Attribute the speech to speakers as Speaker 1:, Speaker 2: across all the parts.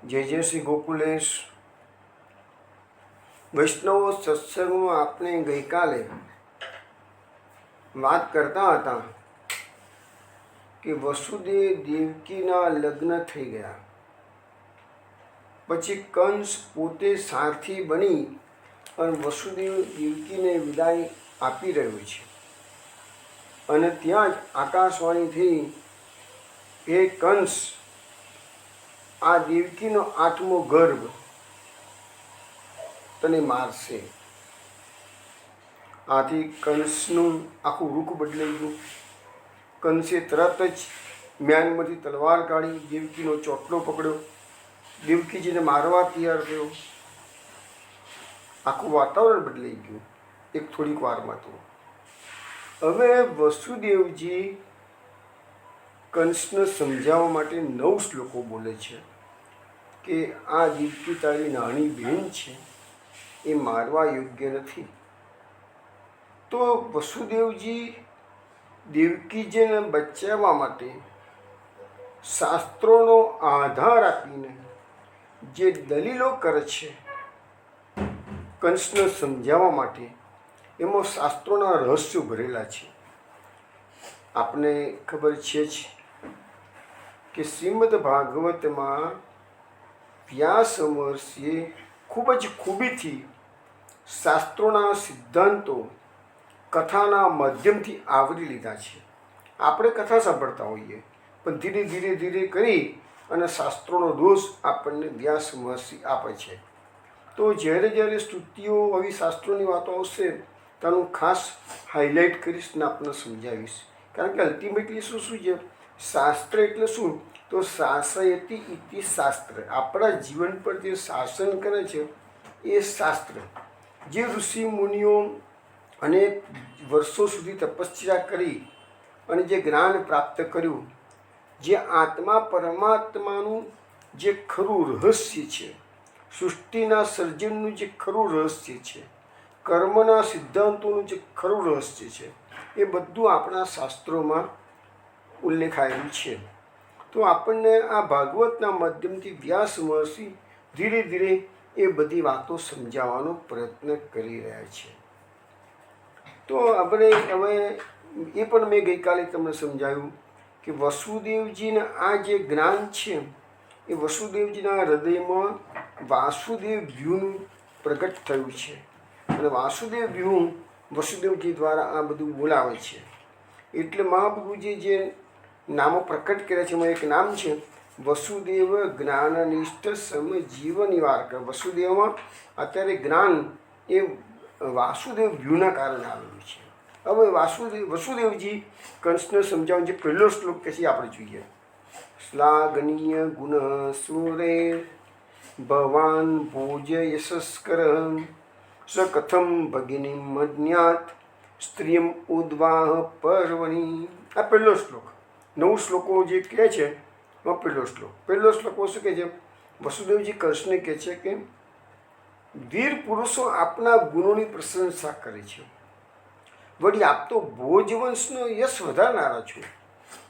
Speaker 1: જય જય શ્રી ગોકુલેશ વૈષ્ણવ સત્સંગમાં આપણે ગઈકાલે વાત કરતા હતા કે વસુદેવ દેવકીના લગ્ન થઈ ગયા પછી કંસ પોતે સારથી બની અને વસુદેવ દેવકીને વિદાય આપી રહ્યો છે અને ત્યાં જ આકાશવાણીથી એ કંસ આ દેવકીનો 8મો ગર્ભ તને મારશે. આથી કંસનું આખું રૂખ બદલાઈ ગયું. કંસે તરત જ મ્યાનમાંથી તલવાર કાઢી દેવકીનો ચોટલો પકડ્યો, દેવકીજીને મારવા તૈયાર થયો. આખું વાતાવરણ બદલાઈ ગયું એક થોડીક વારમાં. તો હવે વસુદેવજી કંસને સમજાવવા માટે 9 શ્લોકો બોલે છે કે આ દેવકી તારી નાની બહેન છે, એ મારવા યોગ્ય નથી. તો વસુદેવજી દેવકીજીને બચાવવા માટે શાસ્ત્રોનો આધાર આપીને જે દલીલો કરે છે કંસને સમજાવવા માટે, એમાં શાસ્ત્રોના રહસ્યો ભરેલા છે. આપને ખબર છે જ કે શ્રીમદ ભાગવતમાં વ્યાસ મહર્ષિએ ખૂબ જ ખૂબીથી શાસ્ત્રોના સિદ્ધાંતો કથાના માધ્યમથી આવરી લીધા છે. આપણે કથા સાંભળતા હોઈએ પણ ધીરે ધીરે કરી અને શાસ્ત્રોનો દોષ આપણને વ્યાસ મહર્ષિ આપે છે. તો જ્યારે સ્તુતિઓ આવી શાસ્ત્રોની વાતો આવશે તેનું ખાસ હાઇલાઇટ કરીશ ને આપણને સમજાવીશ. કારણ કે અલ્ટિમેટલી શું છે શાસ્ત્ર એટલે શું? તો શાસયતિ ઇતિ શાસ્ત્ર. આપણા જીવન પર જે શાસન કરે છે એ શાસ્ત્ર. જે ઋષિ મુનિઓ અનેક વર્ષો સુધી તપસ્યા કરી અને જે જ્ઞાન પ્રાપ્ત કર્યું, જે આત્મા પરમાત્માનું જે ખરું રહસ્ય છે, સૃષ્ટિના સર્જનનું જે ખરું રહસ્ય છે, કર્મના સિદ્ધાંતોનું જે ખરું રહસ્ય છે, એ બધું આપણા શાસ્ત્રોમાં ઉલ્લેખાયેલું છે. તો આપણને આ ભાગવતના માધ્યમથી વ્યાસ મહર્ષિ ધીરે એ બધી વાતો સમજાવવાનો પ્રયત્ન કરી રહ્યા છે. તો આપણે હવે એ પણ મેં ગઈકાલે તમને સમજાવ્યું કે વસુદેવજીને આ જે જ્ઞાન છે એ વસુદેવજીના હૃદયમાં વાસુદેવ વ્યૂહનું પ્રગટ થયું છે અને વાસુદેવ વ્યૂહ વસુદેવજી દ્વારા આ બધું બોલાવે છે. એટલે મહાપ્રભુજી જે નામો પ્રકટ કર્યા છે એમાં એક નામ છે વસુદેવ જ્ઞાનનિષ્ઠ સમ જીવ નિવારક. વસુદેવમાં અત્યારે જ્ઞાન એ વાસુદેવ વ્યૂહના કારણે આવેલું છે. હવે વસુદેવજી કંસને સમજાવવાનો જે પહેલો શ્લોક કે છે આપણે જોઈએ. શ્લાઘનીય ગુણ સુરે ભવાન ભોજ યશસ્કર સ કથમ ભગિની મજ્ઞાત સ્ત્રીમ ઉદ્વાહ પર્વણી. આ પહેલો શ્લોક. 9 શ્લોકો જે કહે છે એમાં પહેલો શ્લોક શું કહે છે? વસુદેવજી કૃષ્ણને કહે છે કે વીર પુરુષો આપના ગુણોની પ્રશંસા કરે છે, વળી આપ તો ભોજવંશનો યશ વધારનારા છો,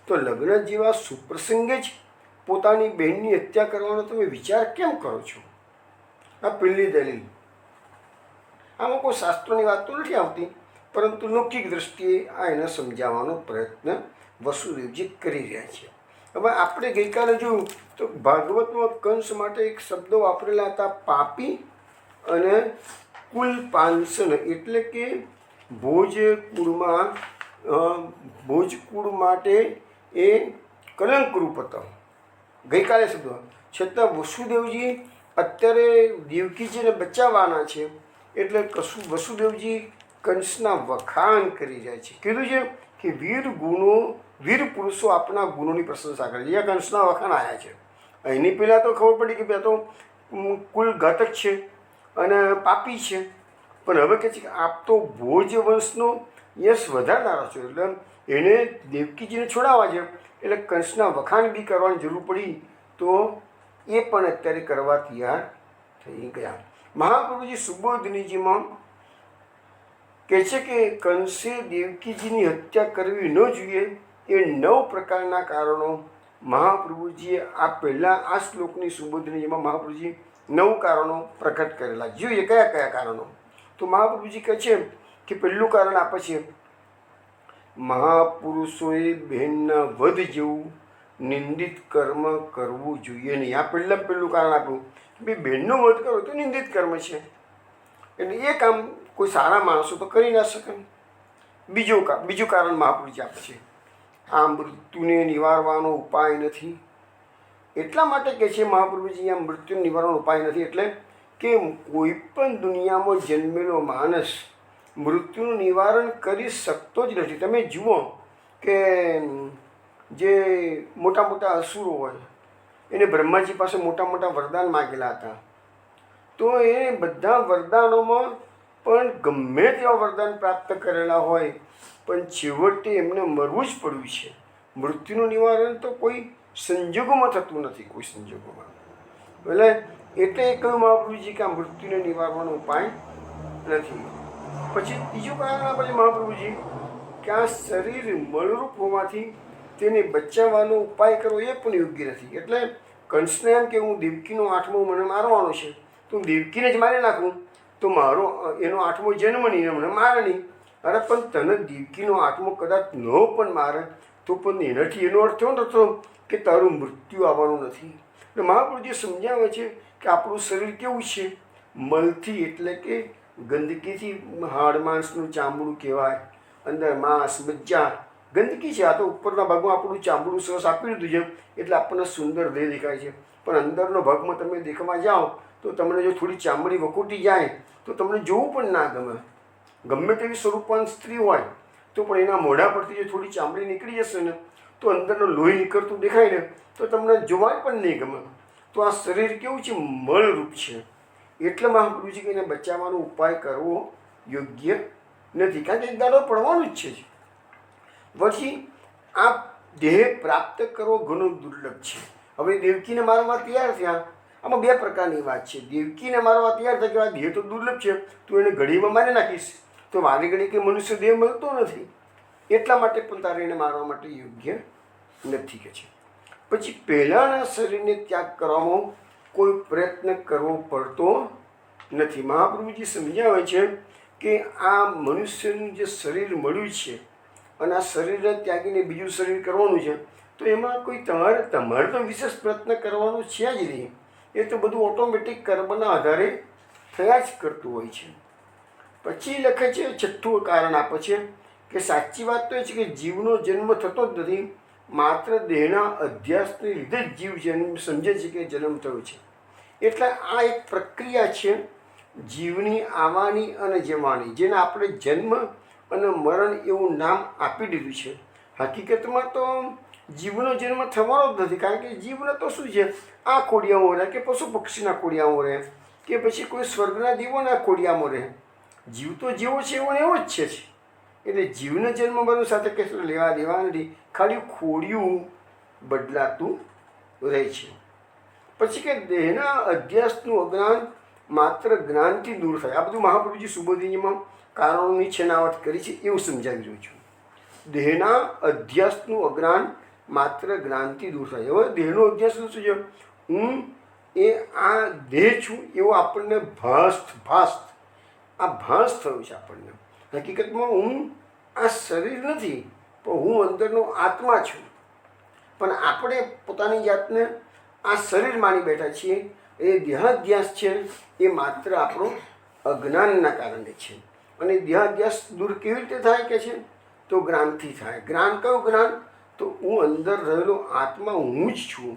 Speaker 1: તો લગ્ન જેવા સુપ્રસંગે જ પોતાની બહેનની હત્યા કરવાનો તમે વિચાર કેમ કરો છો? આ પહેલી દલીલ. આમાં કોઈ શાસ્ત્રોની વાત તો નથી આવતી, પરંતુ લૌકિક દ્રષ્ટિએ આ એને સમજાવવાનો પ્રયત્ન વસુદેવજી કરી રહ્યા છે. હવે આપણે ગઈકાલે જોયું તો ભાગવતમાં કંસ માટે એક શબ્દો વાપરેલા હતા, પાપી અને કુલપાંસન. એટલે કે ભોજકુળ માટે એ કલંકરૂપ હતા ગઈકાલે શબ્દો. છતાં વસુદેવજી અત્યારે દેવકીજીને બચાવવાના છે એટલે વસુદેવજી કંસના વખાણ કરી જાય છે. કીધું છે કે વીર પુરુષો આપણા ગુણોની પ્રશંસા કરે છે. અહીંયા કંસના વખાણ આવ્યા છે. એની પહેલાં તો ખબર પડી કે બે તો કુલ ઘાતક છે અને પાપી છે, પણ હવે કહે છે કે આપ તો ભોજવંશનો યશ વધારનારા છો. એટલે એને દેવકીજીને છોડાવવા છે એટલે કંસના વખાણ બી કરવાની જરૂર પડી, તો એ પણ અત્યારે કરવા તૈયાર થઈ ગયા. મહાપ્રભુજી સુબોધનીજીમાં કહે છે કે કંસે દેવકીજીની હત્યા કરવી ન જોઈએ. એ 9 પ્રકારના કારણો મહાપ્રભુજીએ આ પહેલાં આ શ્લોકની સુબોધની જેમાં મહાપ્રભુજી 9 કારણો પ્રકટ કરેલા. જોઈએ કયા કયા કારણો. તો મહાપ્રભુજી કહે છે કે પહેલું કારણ આપે છે, મહાપુરુષોએ બહેનના વધ જેવું નિંદિત કર્મ કરવું જોઈએ નહીં. આ પહેલું કારણ આપ્યું કે ભાઈ બહેનનો વધ કરો તો નિંદિત કર્મ છે, એટલે એ કામ કોઈ સારા માણસો તો કરી ના શકે. બીજું કારણ મહાપુરુષજી આપે છે, આ મૃત્યુને નિવારવાનો ઉપાય નથી. એટલા માટે કહે છે મહાપ્રભુજી, આ મૃત્યુને નિવારવાનો ઉપાય નથી એટલે કે કોઈ પણ દુનિયામાં જન્મેલો માણસ મૃત્યુનું નિવારણ કરી શકતો જ નથી. તમે જુઓ કે જે મોટા મોટા અસુરો હોય એને બ્રહ્માજી પાસે મોટા મોટા વરદાન માગેલા હતા, તો એ બધા વરદાનોમાં પણ ગમે તેવા વરદાન પ્રાપ્ત કરેલા હોય પણ છેવટે એમને મરવું જ પડ્યું છે. મૃત્યુનું નિવારણ તો કોઈ સંજોગોમાં થતું નથી, કોઈ સંજોગોમાં. એટલે એ કહ્યું મહાપ્રભુજી કે આ મૃત્યુને નિવારવાનો ઉપાય નથી. પછી બીજું કારણ આપે છે મહાપ્રભુજી કે આ શરીર મળરૂપ હોવાથી તેને બચાવવાનો ઉપાય કરવો એ પણ યોગ્ય નથી. એટલે કંસને એમ કે હું દેવકીનો 8મો મને મારવાનો છે, તો હું દેવકીને જ મારી નાખું તો મારો એનો 8મો જન્મ નહીં, મને મારે નહીં. અરે પણ તને દેવકીનો 8મો કદાચ ન પણ મારે તો પણ એનાથી એનો અર્થ એવો થતો કે તારું મૃત્યુ આવવાનું નથી. એટલે મહાપ્રભુજી સમજાવે છે કે આપણું શરીર કેવું છે, મળથી એટલે કે ગંદકીથી, હાડ માંસનું ચામડું કહેવાય, અંદર માંસ મજ્જા ગંદકી છે. આ તો ઉપરના ભાગમાં આપણું ચામડું સરસ આપી દીધું છે એટલે આપણને સુંદર દેહ દેખાય છે, પણ અંદરનો ભાગમાં તમે દેખવા જાઓ તો તમને જો થોડી ચામડી વખોટી જાય તો તમને જોવું પણ ના ગમે. ગમે તેવી સ્વરૂપવાન સ્ત્રી હોય તો પણ એના મોઢા પરથી જો થોડી ચામડી નીકળી જશે ને તો અંદરનો લોહી નીકળતું દેખાય ને તો તમને જોવાય પણ નહીં ગમે. તો આ શરીર કેવું છે, મળરૂપ છે. એટલે મહાપ્રભુજી કે એને બચાવવાનો ઉપાય કરવો યોગ્ય નથી, કારણ કે એક દાડો પડવાનું જ છે. પછી આ દેહ પ્રાપ્ત કરવો ઘણો દુર્લભ છે. હવે દેવકીને મારવા તૈયાર થયા, આમાં 2 પ્રકારની વાત છે. દેવકીને મારવા તૈયાર થાય કે આ દેહ તો દુર્લભ છે, તું એને ઘડીમાં મારી નાખીશ તો વારી ઘડી કે મનુષ્ય દેહ મળતો નથી, એટલા માટે પણ તારે એને મારવા માટે યોગ્ય નથી કે છે. પછી પહેલાંના શરીરને ત્યાગ કરવામાં કોઈ પ્રયત્ન કરવો પડતો નથી. મહાપ્રભુજી સમજાવે છે કે આ મનુષ્યનું જે શરીર મળ્યું છે અને આ શરીરને ત્યાગીને બીજું શરીર કરવાનું છે, તો એમાં કોઈ તમારે તો વિશેષ પ્રયત્ન કરવાનો છે જ નહીં. એ તો બધું ઓટોમેટિક કર્મના આધારે થયા જ કરતું હોય છે. પછી લખે છે, 6થું કારણ આપે છે કે સાચી વાત તો એ છે કે જીવનો જન્મ થતો જ નથી, માત્ર દેહના અધ્યાસને લીધે જ જીવ જન્મ સમજે છે કે જન્મ થયો છે. એટલે આ એક પ્રક્રિયા છે જીવની આવવાની અને જવાની, જેને આપણે જન્મ અને મરણ એવું નામ આપી દીધું છે. હકીકતમાં તો જીવનો જન્મ થવાનો જ નથી, કારણ કે જીવને તો શું છે, આ ખોડિયામાં રહે કે પશુ પક્ષીના ખોડિયામાં રહે કે પછી કોઈ સ્વર્ગના દેવોના ખોડિયામાં રહે. જીવ તો જેવો છે એવો જ છે. એટલે જીવને જન્મ મરણ સાથે કશું લેવા દેવા નથી, ખાલી ખોડિયું બદલાતું રહે છે. પછી કે દેહના અધ્યાસનું અજ્ઞાન માત્ર જ્ઞાનથી દૂર થાય. આ બધું મહાપ્રભુજી સુબોધીજીમાં કારણોની છેનાવટ કરી છે એવું સમજાવી રહ્યું છું. દેહના અધ્યાસનું અજ્ઞાન માત્ર જ્ઞાનથી દૂર થાય. હવે દેહનો અધ્યાસ શું છે, હું એ આ દેહ છું એવો આપણને ભાસ થયો છે આપણને. હકીકતમાં હું આ શરીર નથી, પણ હું અંદરનો આત્મા છું. પણ આપણે પોતાની જાતને આ શરીર માની બેઠા છીએ. એ દેહાધ્યાસ છે એ માત્ર આપણો અજ્ઞાનના કારણે છે. અને દેહાધ્યાસ દૂર કેવી રીતે થાય કે છે, તો જ્ઞાનથી થાય. જ્ઞાન કયું જ્ઞાન, તો હું અંદર રહેલો આત્મા હું જ છું,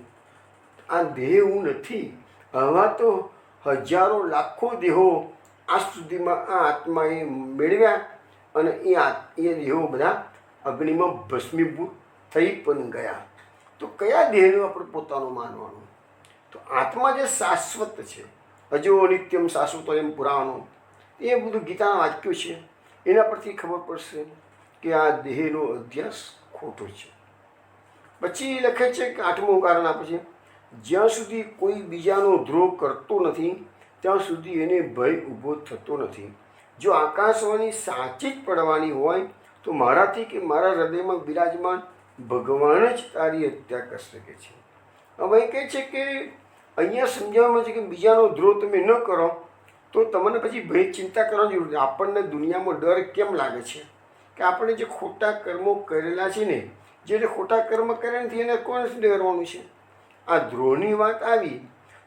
Speaker 1: આ દેહ હું નથી. આવા તો હજારો લાખો દેહો આજ સુધીમાં આ આત્માએ મેળવ્યા અને એ દેહો બધા અગ્નિમાં ભસ્મીભૂત થઈ પણ ગયા. તો કયા દેહનું આપણે પોતાનું માનવાનું? તો આત્મા જે શાશ્વત છે, અજો નિત્યમ શાશ્વત એમ પુરાણો, એ બધું ગીતાના વાક્યો છે. એના પરથી ખબર પડશે કે આ દેહનો અધ્યાસ ખોટો છે. પછી લખે છે કે 8મું કારણ આપે છે, જ્યાં સુધી કોઈ બીજાનો દ્રોહ કરતો નથી ત્યાં સુધી એને ભય ઊભો થતો નથી. જો આકાશવાણી સાચી જ પડવાની હોય તો મારાથી કે મારા હૃદયમાં બિરાજમાન ભગવાન જ તારી હત્યા કરી શકે છે. હવે એ કહે છે કે અહીંયા સમજાવવામાં છે કે બીજાનો દ્રોહ તમે ન કરો તો તમને પછી ભય ચિંતા કરવાની જરૂર નથી. આપણને દુનિયામાં ડર કેમ લાગે છે કે આપણે જે ખોટા કર્મો કરેલા છે ને, જે ખોટા કર્મ કર્યા નથી એને કોણ ડરવાનું છે. આ દ્રોહની વાત આવી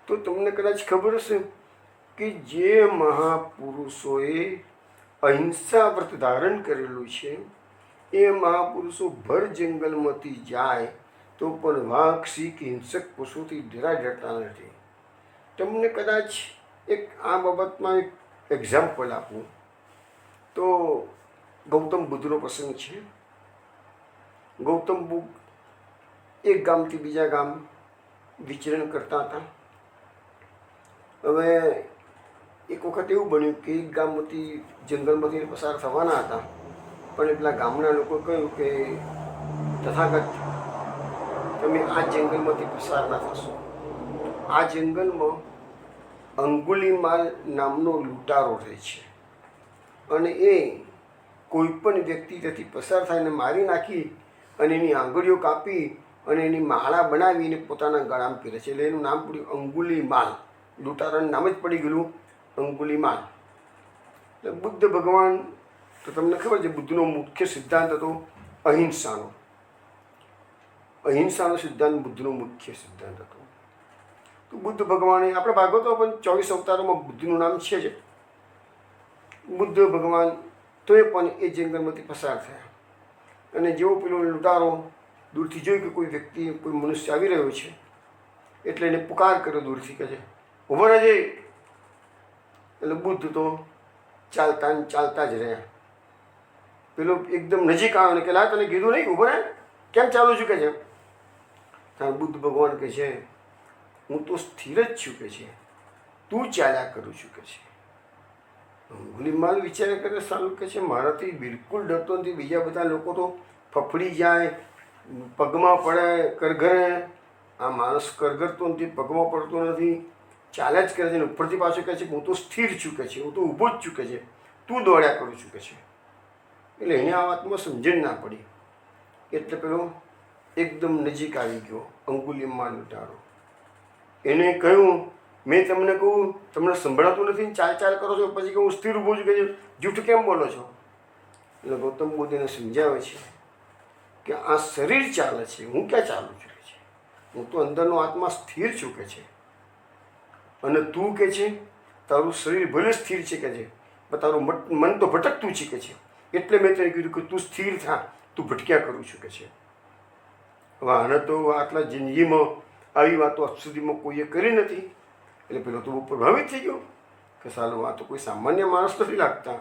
Speaker 1: તો તમને કદાચ ખબર હશે કે જે મહાપુરુષોએ અહિંસા વ્રત ધારણ કરેલું છે એ મહાપુરુષો ભર જંગલમાંથી જાય તો પણ વાઘ, સિંહ, હિંસક પશુથી ડરતા નથી. તમને કદાચ એક આ બાબતમાં એક એક્ઝામ્પલ આપું તો ગૌતમ બુદ્ધનો પ્રસંગ છે. ગૌતમ બુદ્ધ એક ગામથી બીજા ગામ વિચરણ કરતા હતા. હવે એક વખત એવું બન્યું કે એક ગામમાંથી જંગલમાંથી પસાર થવાના હતા, પણ એટલા ગામના લોકો કહ્યું કે તથાગત તમે આ જંગલમાંથી પસાર ના થશો. આ જંગલમાં અંગુલીમાલ નામનો લૂંટારો રહે છે અને એ કોઈ પણ વ્યક્તિ ત્યાંથી પસાર થાય એને મારી નાખી અને એની આંગળીઓ કાપી અને એની માળા બનાવીને પોતાના ગળામાં પહેરે છે. એટલે એનું નામ પડ્યું અંગુલીમાલ. લૂંટારાનું નામ જ પડી ગયેલું અંગુલીમાલ. એટલે બુદ્ધ ભગવાન, તો તમને ખબર છે બુદ્ધનો મુખ્ય સિદ્ધાંત હતો અહિંસાનો. અહિંસાનો સિદ્ધાંત બુદ્ધનો મુખ્ય સિદ્ધાંત હતો. તો બુદ્ધ ભગવાને, આપણે ભાગવતો પણ 24 અવતારોમાં બુદ્ધનું નામ છે જ. બુદ્ધ ભગવાન તો એ પણ એ જંગલમાંથી પસાર થયા અને જેવો પેલો લૂંટારો દૂરથી જોયું કે કોઈ વ્યક્તિ, કોઈ મનુષ્ય આવી રહ્યો છે એટલે એને પુકાર કર્યો દૂરથી કે છે ઊભો રહેજે. એટલે બુદ્ધ તો ચાલતા ને ચાલતા જ રહ્યા. પેલો એકદમ નજીક આવ્યો ને કે લા તને કીધું નહીં ઊભો રહે, કેમ ચાલું છું કે છે. ત્યારે બુદ્ધ ભગવાન કહે છે હું તો સ્થિર જ છું કે છે, તું ચાલ્યા કરું છું કે છે. અંગુલીમાલ વિચાર કરે સારું કે છે મારાથી બિલકુલ ડરતો નથી. બીજા બધા લોકો તો ફફડી જાય, પગમાં પડે, કરગરે. આ માણસ કરગરતો નથી, પગમાં પડતો નથી, ચાલ્યા જ કરે છે. ઉપરથી પાછું કહે છે હું તો સ્થિર છું કે છે, હું તો ઊભો જ છું કે છે, તું દોડ્યા કરું છું કે છે. એટલે એને આ વાતમાં સમજણ ના પડી. એટલે પેલો એકદમ નજીક આવી ગયો અંગુલીમાલ લૂંટારો. એને કહ્યું મેં તમને કહું તમને સંભળાતું નથી, ચાલ ચાલ કરો છો, પછી કે હું સ્થિર ઊભો છું કે જૂઠ કેમ બોલો છો. એટલે ગૌતમ બુદ્ધ એને સમજાવે છે કે આ શરીર ચાલે છે, હું ક્યાં ચાલું છું કે છે. હું તો અંદરનો આત્મા સ્થિર છું કે છે. અને તું કે છે તારું શરીર ભલે સ્થિર છે કે છે પણ તારું મન તો ભટકતું છે કે છે. એટલે મેં તને કીધું કે તું સ્થિર થા, તું ભટક્યા કરું છું કે છે. હવે આને તો આટલા જિંદગીમાં આવી વાતો આજ સુધીમાં કોઈએ કરી નથી. એટલે પેલો તો પ્રભાવિત થઈ ગયો કે સાલું આ તો કોઈ સામાન્ય માણસ નથી લાગતા,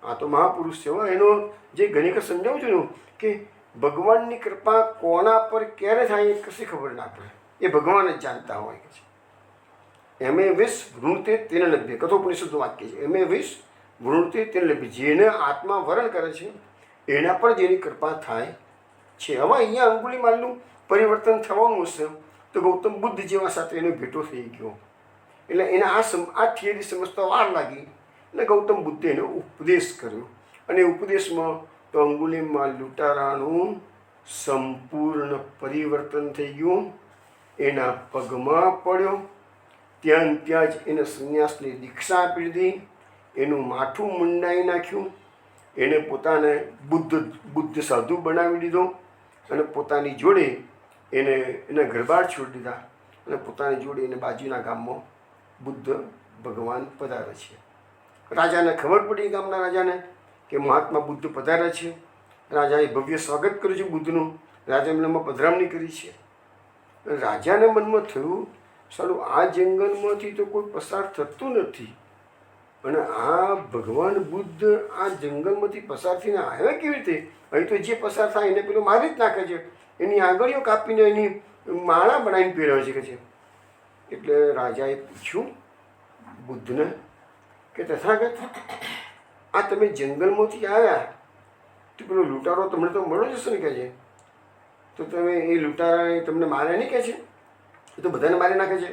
Speaker 1: આ તો મહાપુરુષ છે. એનો જે ઘણી વખત સમજાવું છું ને કે ભગવાનની કૃપા કોના પર ક્યારે થાય એ કશી ખબર ના પડે, એ ભગવાન જ જાણતા હોય કે છે. એમે વિષ વૃણતે તેને લભ્ય, કઠોપનિષદનું વાક્ય છે. એમે વિષ વૃણતે તેને લભ્ય, જેને આત્મા વરણ કરે છે એના પર જેની કૃપા થાય છે. હવે અહીંયા અંગુલીમાલનું પરિવર્તન થવાનું હશે તો ગૌતમ બુદ્ધ જેવા સાથે એનો ભેટો થઈ ગયો. એટલે એને આ થિયરી સમજતા વાર લાગી અને ગૌતમ બુદ્ધે એનો ઉપદેશ કર્યો. અને ઉપદેશમાં તો અંગુલીમાલ લૂંટારાનું સંપૂર્ણ પરિવર્તન થઈ ગયું. એના પગમાં પડ્યો, ત્યાં જ એને સંન્યાસની દીક્ષા આપી દીધી, એનું માથું મુંડાઈ નાખ્યું, એને પોતાને બુદ્ધ સાધુ બનાવી દીધો અને પોતાની જોડે એના ઘરબાર છોડી દીધા અને પોતાની જોડે એને બાજુના ગામમાં બુદ્ધ ભગવાન પધારે છે. રાજાને ખબર પડી, ગામના રાજાને, કે મહાત્મા બુદ્ધ પધારે છે. રાજાએ ભવ્ય સ્વાગત કર્યું છે બુદ્ધનું, રાજા એમનામાં પધરામણી કરી છે. રાજાને મનમાં થયું સારું આ જંગલમાંથી તો કોઈ પસાર થતું નથી અને આ ભગવાન બુદ્ધ આ જંગલમાંથી પસાર થઈને આવ્યા કેવી રીતે? અહીં તો જે પસાર થાય એને પેલું મારી જ નાખે છે, એની આંગળીઓ કાપીને એની માળા બનાવીને પહેરાવે છે કે છે. એટલે રાજાએ પૂછ્યું બુદ્ધને કે તથાગત આ તમે જંગલમાંથી આવ્યા તો પેલો લૂંટારો તમને તો મળો જશે ને કે છે, તો તમે એ લૂંટારાએ તમને મારે નહીં કે છે? એ તો બધાને મારી નાખે છે.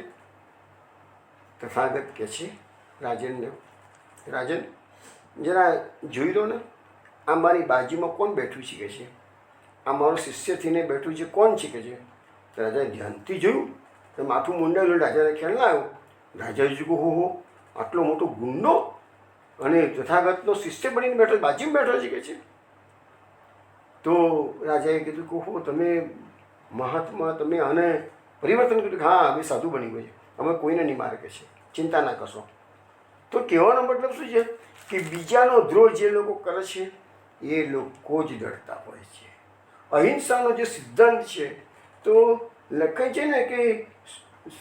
Speaker 1: તથાગત કહે છે રાજનને, રાજન જરા જોઈ લો ને આ મારી બાજુમાં કોણ બેઠું છે કે છે. આ મારો શિષ્ય થઈને બેઠું છે, કોણ છે કે છે? રાજાએ ધ્યાનથી જોયું તો માથું મુંડાયેલું રાજાને ખ્યાલ ના આવ્યો. રાજાએ જોયું, હો આટલો મોટો ગુંડો અને તથાગતનો શિષ્ય બનીને બેઠો, બાજુમાં બેઠો છે કે છે. તો રાજાએ કીધું કે હો તમે મહાત્મા, તમે આને પરિવર્તન કર્યું? હા, અમે સાધુ બની ગયો છે, અમે કોઈને નહીં મારે કે છે, ચિંતા ના કરશો. તો કહેવાનો મતલબ શું છે કે બીજાનો દ્રોહ જે લોકો કરે છે એ લોકો જ ડરતા હોય છે. અહિંસાનો જે સિદ્ધાંત છે તો લખાય છે ને કે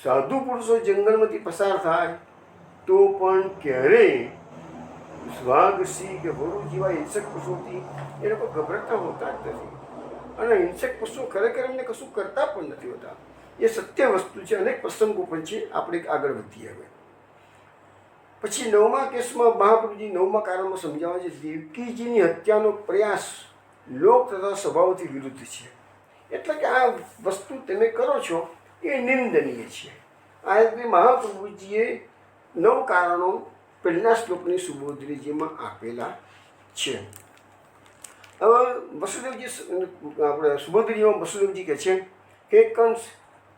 Speaker 1: સાધુ પુરુષો જંગલમાંથી પસાર થાય તો પણ ક્યારેય વાઘ, સિંહ કે વરુ જેવા હિંસક પશુઓથી એ લોકો ગભરાતા હોતા જ નથી. અને હિંસક પશુઓ ખરેખર એમને કશું કરતા પણ નથી હોતા. એ સત્ય વસ્તુ છે. અનેક પ્રસંગો પણ છે. આપણે આગળ વધીએ હવે. પછી 9મા કેસમાં મહાપ્રભુજી 9મા કારણમાં સમજાવે છે દેવકીજીની હત્યાનો પ્રયાસ લોક તથા સ્વભાવથી વિરુદ્ધ છે. એટલે કે આ વસ્તુ તમે કરો છો એ નિંદનીય છે. આ રીતે મહાપ્રભુજીએ 9 કારણો પહેલા શ્લોકની સુબોધરીજીમાં આપેલા છે. હવે વસુદેવજી, આપણે સુબોધરીજીમાં વસુદેવજી કહે છે કે કંસ,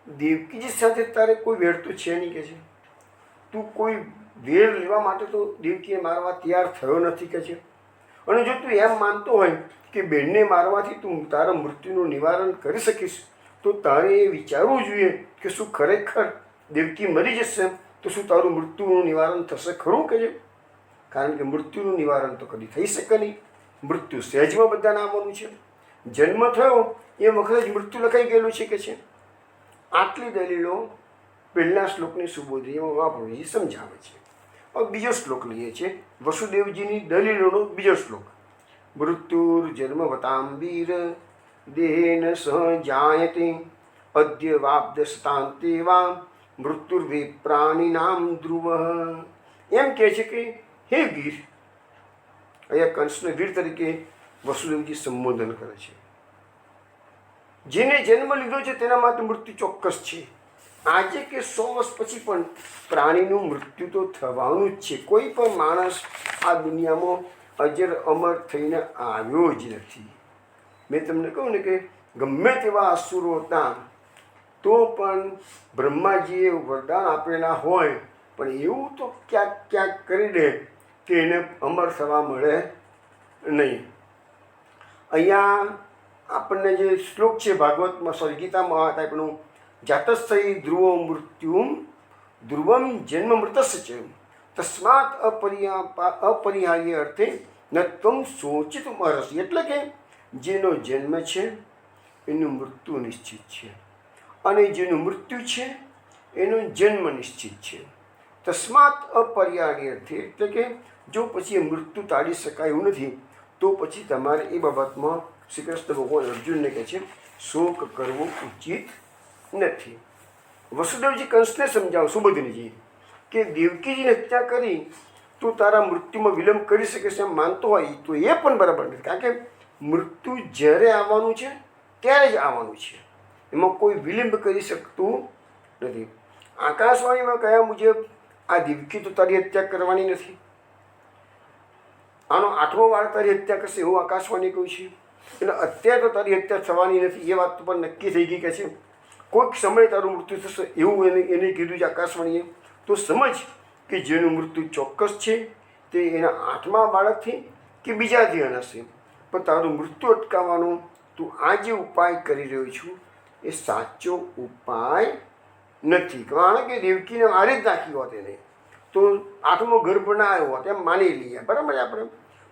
Speaker 1: દેવકીજી સાથે તારે કોઈ વેર તો છે નહીં કે છે. તું કોઈ વેર લેવા માટે તો દેવકીને મારવા તૈયાર થયો નથી કે છે. અને જો તું એમ માનતો હોય કે બેનને મારવાથી તું તારા મૃત્યુનું નિવારણ કરી શકીશ તો તારે એ વિચારવું જોઈએ કે શું ખરેખર દેવકી મરી જશે તો શું તારું મૃત્યુનું નિવારણ થશે ખરું કે છે? કારણ કે મૃત્યુનું નિવારણ તો કદી થઈ શકે નહીં. મૃત્યુ સહેજમાં બધાને આવવાનું છે. જન્મ થયો એ વખતે જ મૃત્યુ લખાઈ ગયેલું છે કે છે. આટલી દલીલો પહેલા શ્લોકની સુબોધીમાં મહાપ્રભુજી સમજાવે છે. હવે બીજો શ્લોક લઈએ છીએ, વસુદેવજીની દલીલોનો બીજો શ્લોક. મૃત્યુર્જન્મવતાંબીર દેહેન સહ જાયતે અદ્ય વાબ્દસ્તાંતે વા મૃત્યુર્વિપ્રાણીનામ ધ્રુવ. એમ કહે છે કે હે વીર, અહીંયા કંસને વીર તરીકે વસુદેવજી સંબોધન કરે છે. જેને જન્મ લીધો છે તેના માટે મૃત્યુ ચોક્કસ છે. આજે કે 100 વર્ષ પછી પણ પ્રાણીનું મૃત્યુ તો થવાનું જ છે. કોઈ પણ માણસ આ દુનિયામાં અજર અમર થઈને આવ્યો જ નથી. મેં તમને કહું ને કે ગમે તેવા અસુરો હતા તો પણ બ્રહ્માજીએ વરદાન આપેલા હોય પણ એવું તો ક્યાંક ક્યાંક કરી દે કે એને અમર થવા મળે નહીં. અહીંયા આપણને જે શ્લોક છે ભાગવતમાં, ગીતામાં ટાઈપનું, જાતસ્થી ધ્રુવો મૃત્યુમ ધ્રુવમ જન્મ મૃતસ્ય છે તસ્માત અપરિહાર્ય અર્થે ન તમ શોચિતું અર્હસી. એટલે કે જેનો જન્મ છે એનું મૃત્યુ નિશ્ચિત છે અને જેનું મૃત્યુ છે એનો જન્મ નિશ્ચિત છે. તસ્માત અપરિહાર્ય અર્થે એટલે કે જો પછી એ મૃત્યુ ટાળી શકાય એવું નથી તો પછી તમારે એ બાબતમાં શ્રી કૃષ્ણ ભગવાન અર્જુનને કહે છે શોક કરવો ઉચિત નથી. વસુદેવજી કંસને સમજાવો, સુબોધનજી, કે દેવકીજીને હત્યા કરી તું તારા મૃત્યુમાં વિલંબ કરી શકે છે એમ માનતો હોય તો એ પણ બરાબર નથી. કારણ કે મૃત્યુ જ્યારે આવવાનું છે ત્યારે જ આવવાનું છે, એમાં કોઈ વિલંબ કરી શકતું નથી. આકાશવાણીમાં કહ્યા મુજબ આ દેવકી તો તારી હત્યા કરવાની નથી. આનો 8મો વાર તારી હત્યા કરશે એવું આકાશવાણી કહ્યું છે. એટલે અત્યારે તો તારી હત્યા થવાની નથી એ વાત તો પણ નક્કી થઈ ગઈ કે છે. કોઈક સમય તારું મૃત્યુ થશે એવું એને કીધું છે આકાશવાણીએ. તો સમજ કે જેનું મૃત્યુ ચોક્કસ છે તે એના 8મા બાળકથી કે બીજાથી હશે. પણ તારું મૃત્યુ અટકાવવાનો તું આ જે ઉપાય કરી રહ્યો છું એ સાચો ઉપાય નથી. કારણ કે દેવકીને મારી જ નાખી હોત એને તો 8મો ગર્ભ ના આવ્યો હોત એમ માની લઈએ, બરાબર છે આપણે.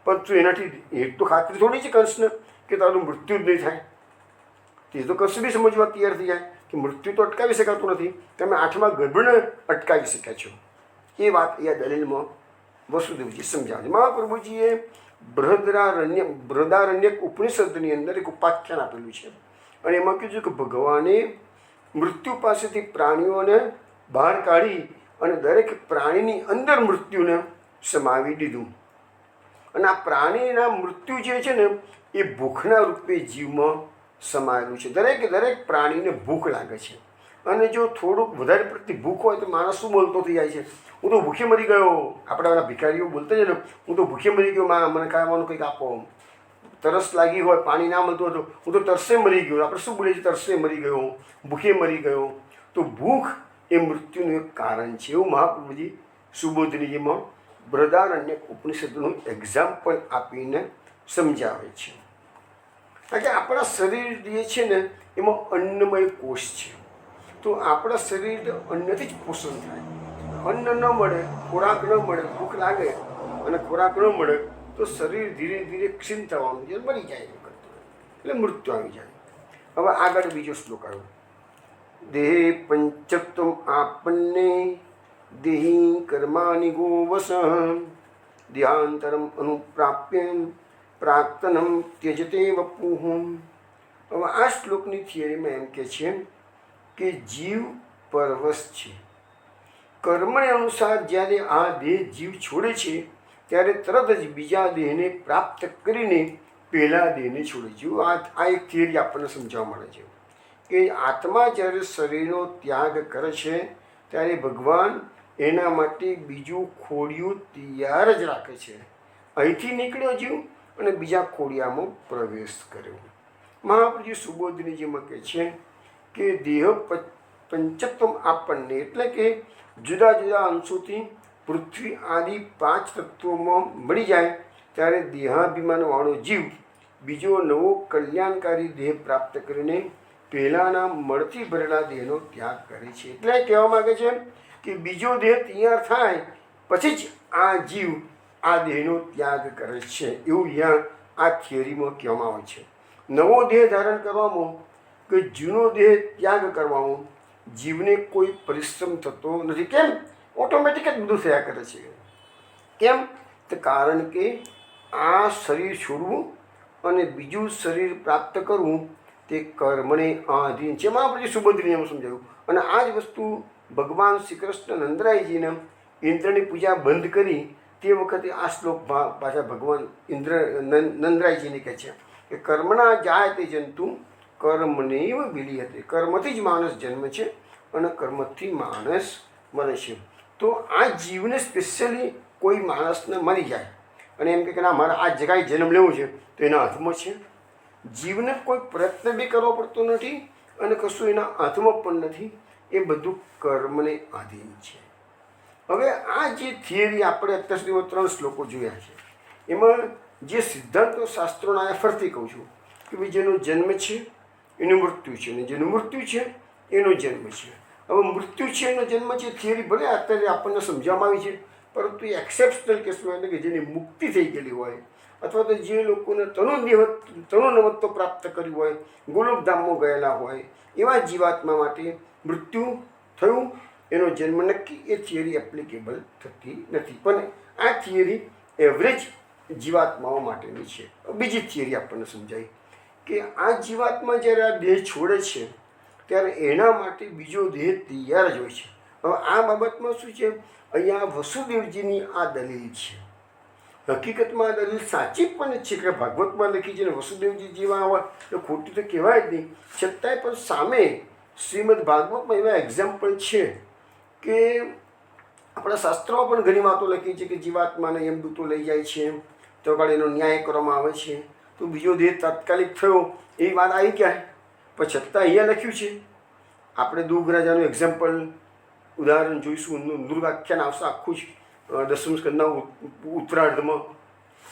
Speaker 1: પણ તું એનાથી એક તો ખાતરી થોડી છે કંસને કે તારું મૃત્યુ જ નહીં થાય. તે તો કંસ બી સમજવા તૈયાર થઈ જાય કે મૃત્યુ તો અટકાવી શકાતું નથી, તમે 8મા ગર્ભને અટકાવી શક્યા છો. એ વાત અહીંયા દલીલમાં વસુદેવજી સમજાવે. મહાપ્રભુજીએ બૃહદારણ્યક ઉપનિષદની અંદર એક ઉપાખ્યાન આપેલું છે અને એમાં કીધું કે ભગવાને મૃત્યુ પાસેથી પ્રાણીઓને બહાર કાઢી અને દરેક પ્રાણીની અંદર મૃત્યુને સમાવી દીધું. અને આ પ્રાણીના મૃત્યુ જે છે ને એ ભૂખના રૂપે જીવમાં સમાયેલું છે. દરેક પ્રાણીને ભૂખ લાગે છે અને જો થોડુંક વધારે પડતી ભૂખ હોય તો માણસ શું બોલતો થઈ જાય છે, હું તો ભૂખે મરી ગયો. આપણા બધા ભિખારીઓ બોલતા છે ને, હું તો ભૂખે મરી ગયો, મને ખાવાનું કંઈક આપો. તરસ લાગી હોય, પાણી ના મળતું હતું, હું તો તરસે મરી ગયો. આપણે શું બોલીએ છીએ? તરસે મરી ગયો, ભૂખે મરી ગયો. તો ભૂખ એ મૃત્યુનું એક કારણ છે. એવું મહાપ્રભુજી સુબોધનીજીમાં બૃહદારણ્યક ઉપનિષદનું એક્ઝામ્પલ આપીને સમજાવે છે. કારણ કે આપણા શરીર જે છે ને એમાં અન્નમય કોષ છે. તો આપણા શરીર અન્નથી જ પોષણ થાય. અન્ન ન મળે, ખોરાક ન મળે, ભૂખ લાગે અને ખોરાક ન મળે તો શરીર ધીરે ધીરે ક્ષીણ થવાનું છે, મરી જાય, એટલે મૃત્યુ આવી જાય. હવે આગળ બીજો શ્લોક આવ્યો. દેહે પંચત્વમ આપન્ને દેહી કર્માની ગોવસ દેહાંતરમ અનુપ્રાપ્ય પ્રાક્તનમ ત્યજતે વપુઃ. હવે આ શ્લોકની થિયરીમાં એમ કે છે કે જીવ પરવશ છે. કર્મને અનુસાર જ્યારે આ દેહ જીવ છોડે છે ત્યારે તરત જ બીજા દેહને પ્રાપ્ત કરીને પહેલા દેહને છોડે છે. આ એક થિયરી આપણને સમજાવવા મળે છે કે આત્મા જ્યારે શરીરનો ત્યાગ કરે છે ત્યારે ભગવાન એના માટે બીજું ખોડિયું તૈયાર જ રાખે છે. અહીંથી નીકળ્યો જીવ અને બીજા ખોડિયામાં પ્રવેશ કર્યો. મહાપ્રભુજી સુબોધનીજીમાં કહે છે કે દેહ પંચત્વમ આપણને, એટલે કે જુદા જુદા અંશોથી પૃથ્વી આદિ 5 તત્વોમાં મળી જાય ત્યારે દેહાભિમાનવાળો જીવ બીજો નવો કલ્યાણકારી દેહ પ્રાપ્ત કરીને પહેલાંના મળથી ભરેલા દેહનો ત્યાગ કરે છે. એટલે કહેવા માગે છે કે બીજો દેહ તૈયાર થાય પછી જ આ જીવ આ દેહનો ત્યાગ કરે છે. એવું અહીંયા આ થિયરીમાં કહેવામાં આવે છે. નવો દેહ ધારણ કરવામાં કે જૂનો દેહ ત્યાગ કરવામાં જીવને કોઈ પરિશ્રમ થતો નથી. કેમ? ઓટોમેટિક જ બધું થયા કરે છે. કેમ? તો કારણ કે આ શરીર છોડવું અને બીજું શરીર પ્રાપ્ત કરવું તે કર્મને આધીન છે. મહાપ્રભુજી સુબોધનીજીમાં સમજાવ્યું. અને આ જ વસ્તુ ભગવાન શ્રી કૃષ્ણ નંદરાયજીને ઇન્દ્રની પૂજા બંધ કરી તે વખતે આ શ્લોક પાછા ભગવાન નંદરાયજીને કહે છે કે કર્મના જાય તે જંતુ કર્મનૈવ વિલીયતે. કર્મથી જ માણસ જન્મે છે અને કર્મથી માણસ મરે છે. તો આ જીવને સ્પેશિયલી કોઈ માણસને મરી જાય અને એમ કે ના મારે આ જગ્યાએ જન્મ લેવો છે તો એના હાથમાં છે. જીવને કોઈ પ્રયત્ન બી કરવો પડતો નથી અને કશું એના હાથમાં પણ નથી. એ બધું કર્મને આધીન છે. હવે આ જે થિયરી આપણે અત્યાર સુધી 3 શ્લોકો જોયા છે એમાં જે સિદ્ધાંતો શાસ્ત્રોના ફરતી કહું છું કે ભાઈ જેનો જન્મ છે એનું મૃત્યુ છે અને જેનું મૃત્યુ છે એનો જન્મ છે. હવે મૃત્યુ છે એનો જન્મ છે થિયરી ભલે અત્યારે આપણને સમજાવવામાં આવી છે, પરંતુ એ એક્સેપ્શનલ કેસમાં એટલે કે જેની મુક્તિ થઈ ગયેલી હોય અથવા તો જે લોકોને તનુ પ્રાપ્ત કર્યું હોય, ગોલોકધામમાં ગયેલા હોય એવા જીવાત્મા માટે મૃત્યુ થયું, એનો જન્મ નક્કી, એ થિયરી એપ્લિકેબલ થતી નથી. પણ આ થિયરી એવરેજ જીવાત્માઓ માટેની છે. બીજી થિયરી આપણને સમજાય કે આ જીવાત્મા જ્યારે આ દેહ છોડે છે ત્યારે એના માટે બીજો દેહ તૈયાર જ હોય છે. હવે આ બાબતમાં શું છે, અહીંયા વસુદેવજીની આ દલીલ છે. હકીકતમાં આ દલીલ સાચી પણ છે કે ભાગવતમાં લખી છે ને વસુદેવજી જેવા હોય તો ખોટી તો કહેવાય જ નહીં. છતાંય પણ સામે શ્રીમદ ભાગવતમાં એવા એક્ઝામ્પલ છે કે આપણા શાસ્ત્રોમાં પણ ઘણી વાતો લખી છે કે જીવાત્માને યમદૂતો લઈ જાય છે તો આગળ એનો ન્યાય કરવામાં આવે છે તો બીજો દેહ તાત્કાલિક થયો એ વાત આવી ક્યાં, પણ છતાં અહીંયા લખ્યું છે. આપણે દુર્ગ રાજાનું એક્ઝામ્પલ ઉદાહરણ જોઈશું. નૃગ આખ્યાન આવશે આખું જ 10મ સ્કંદના ઉત્તરાર્ધમાં.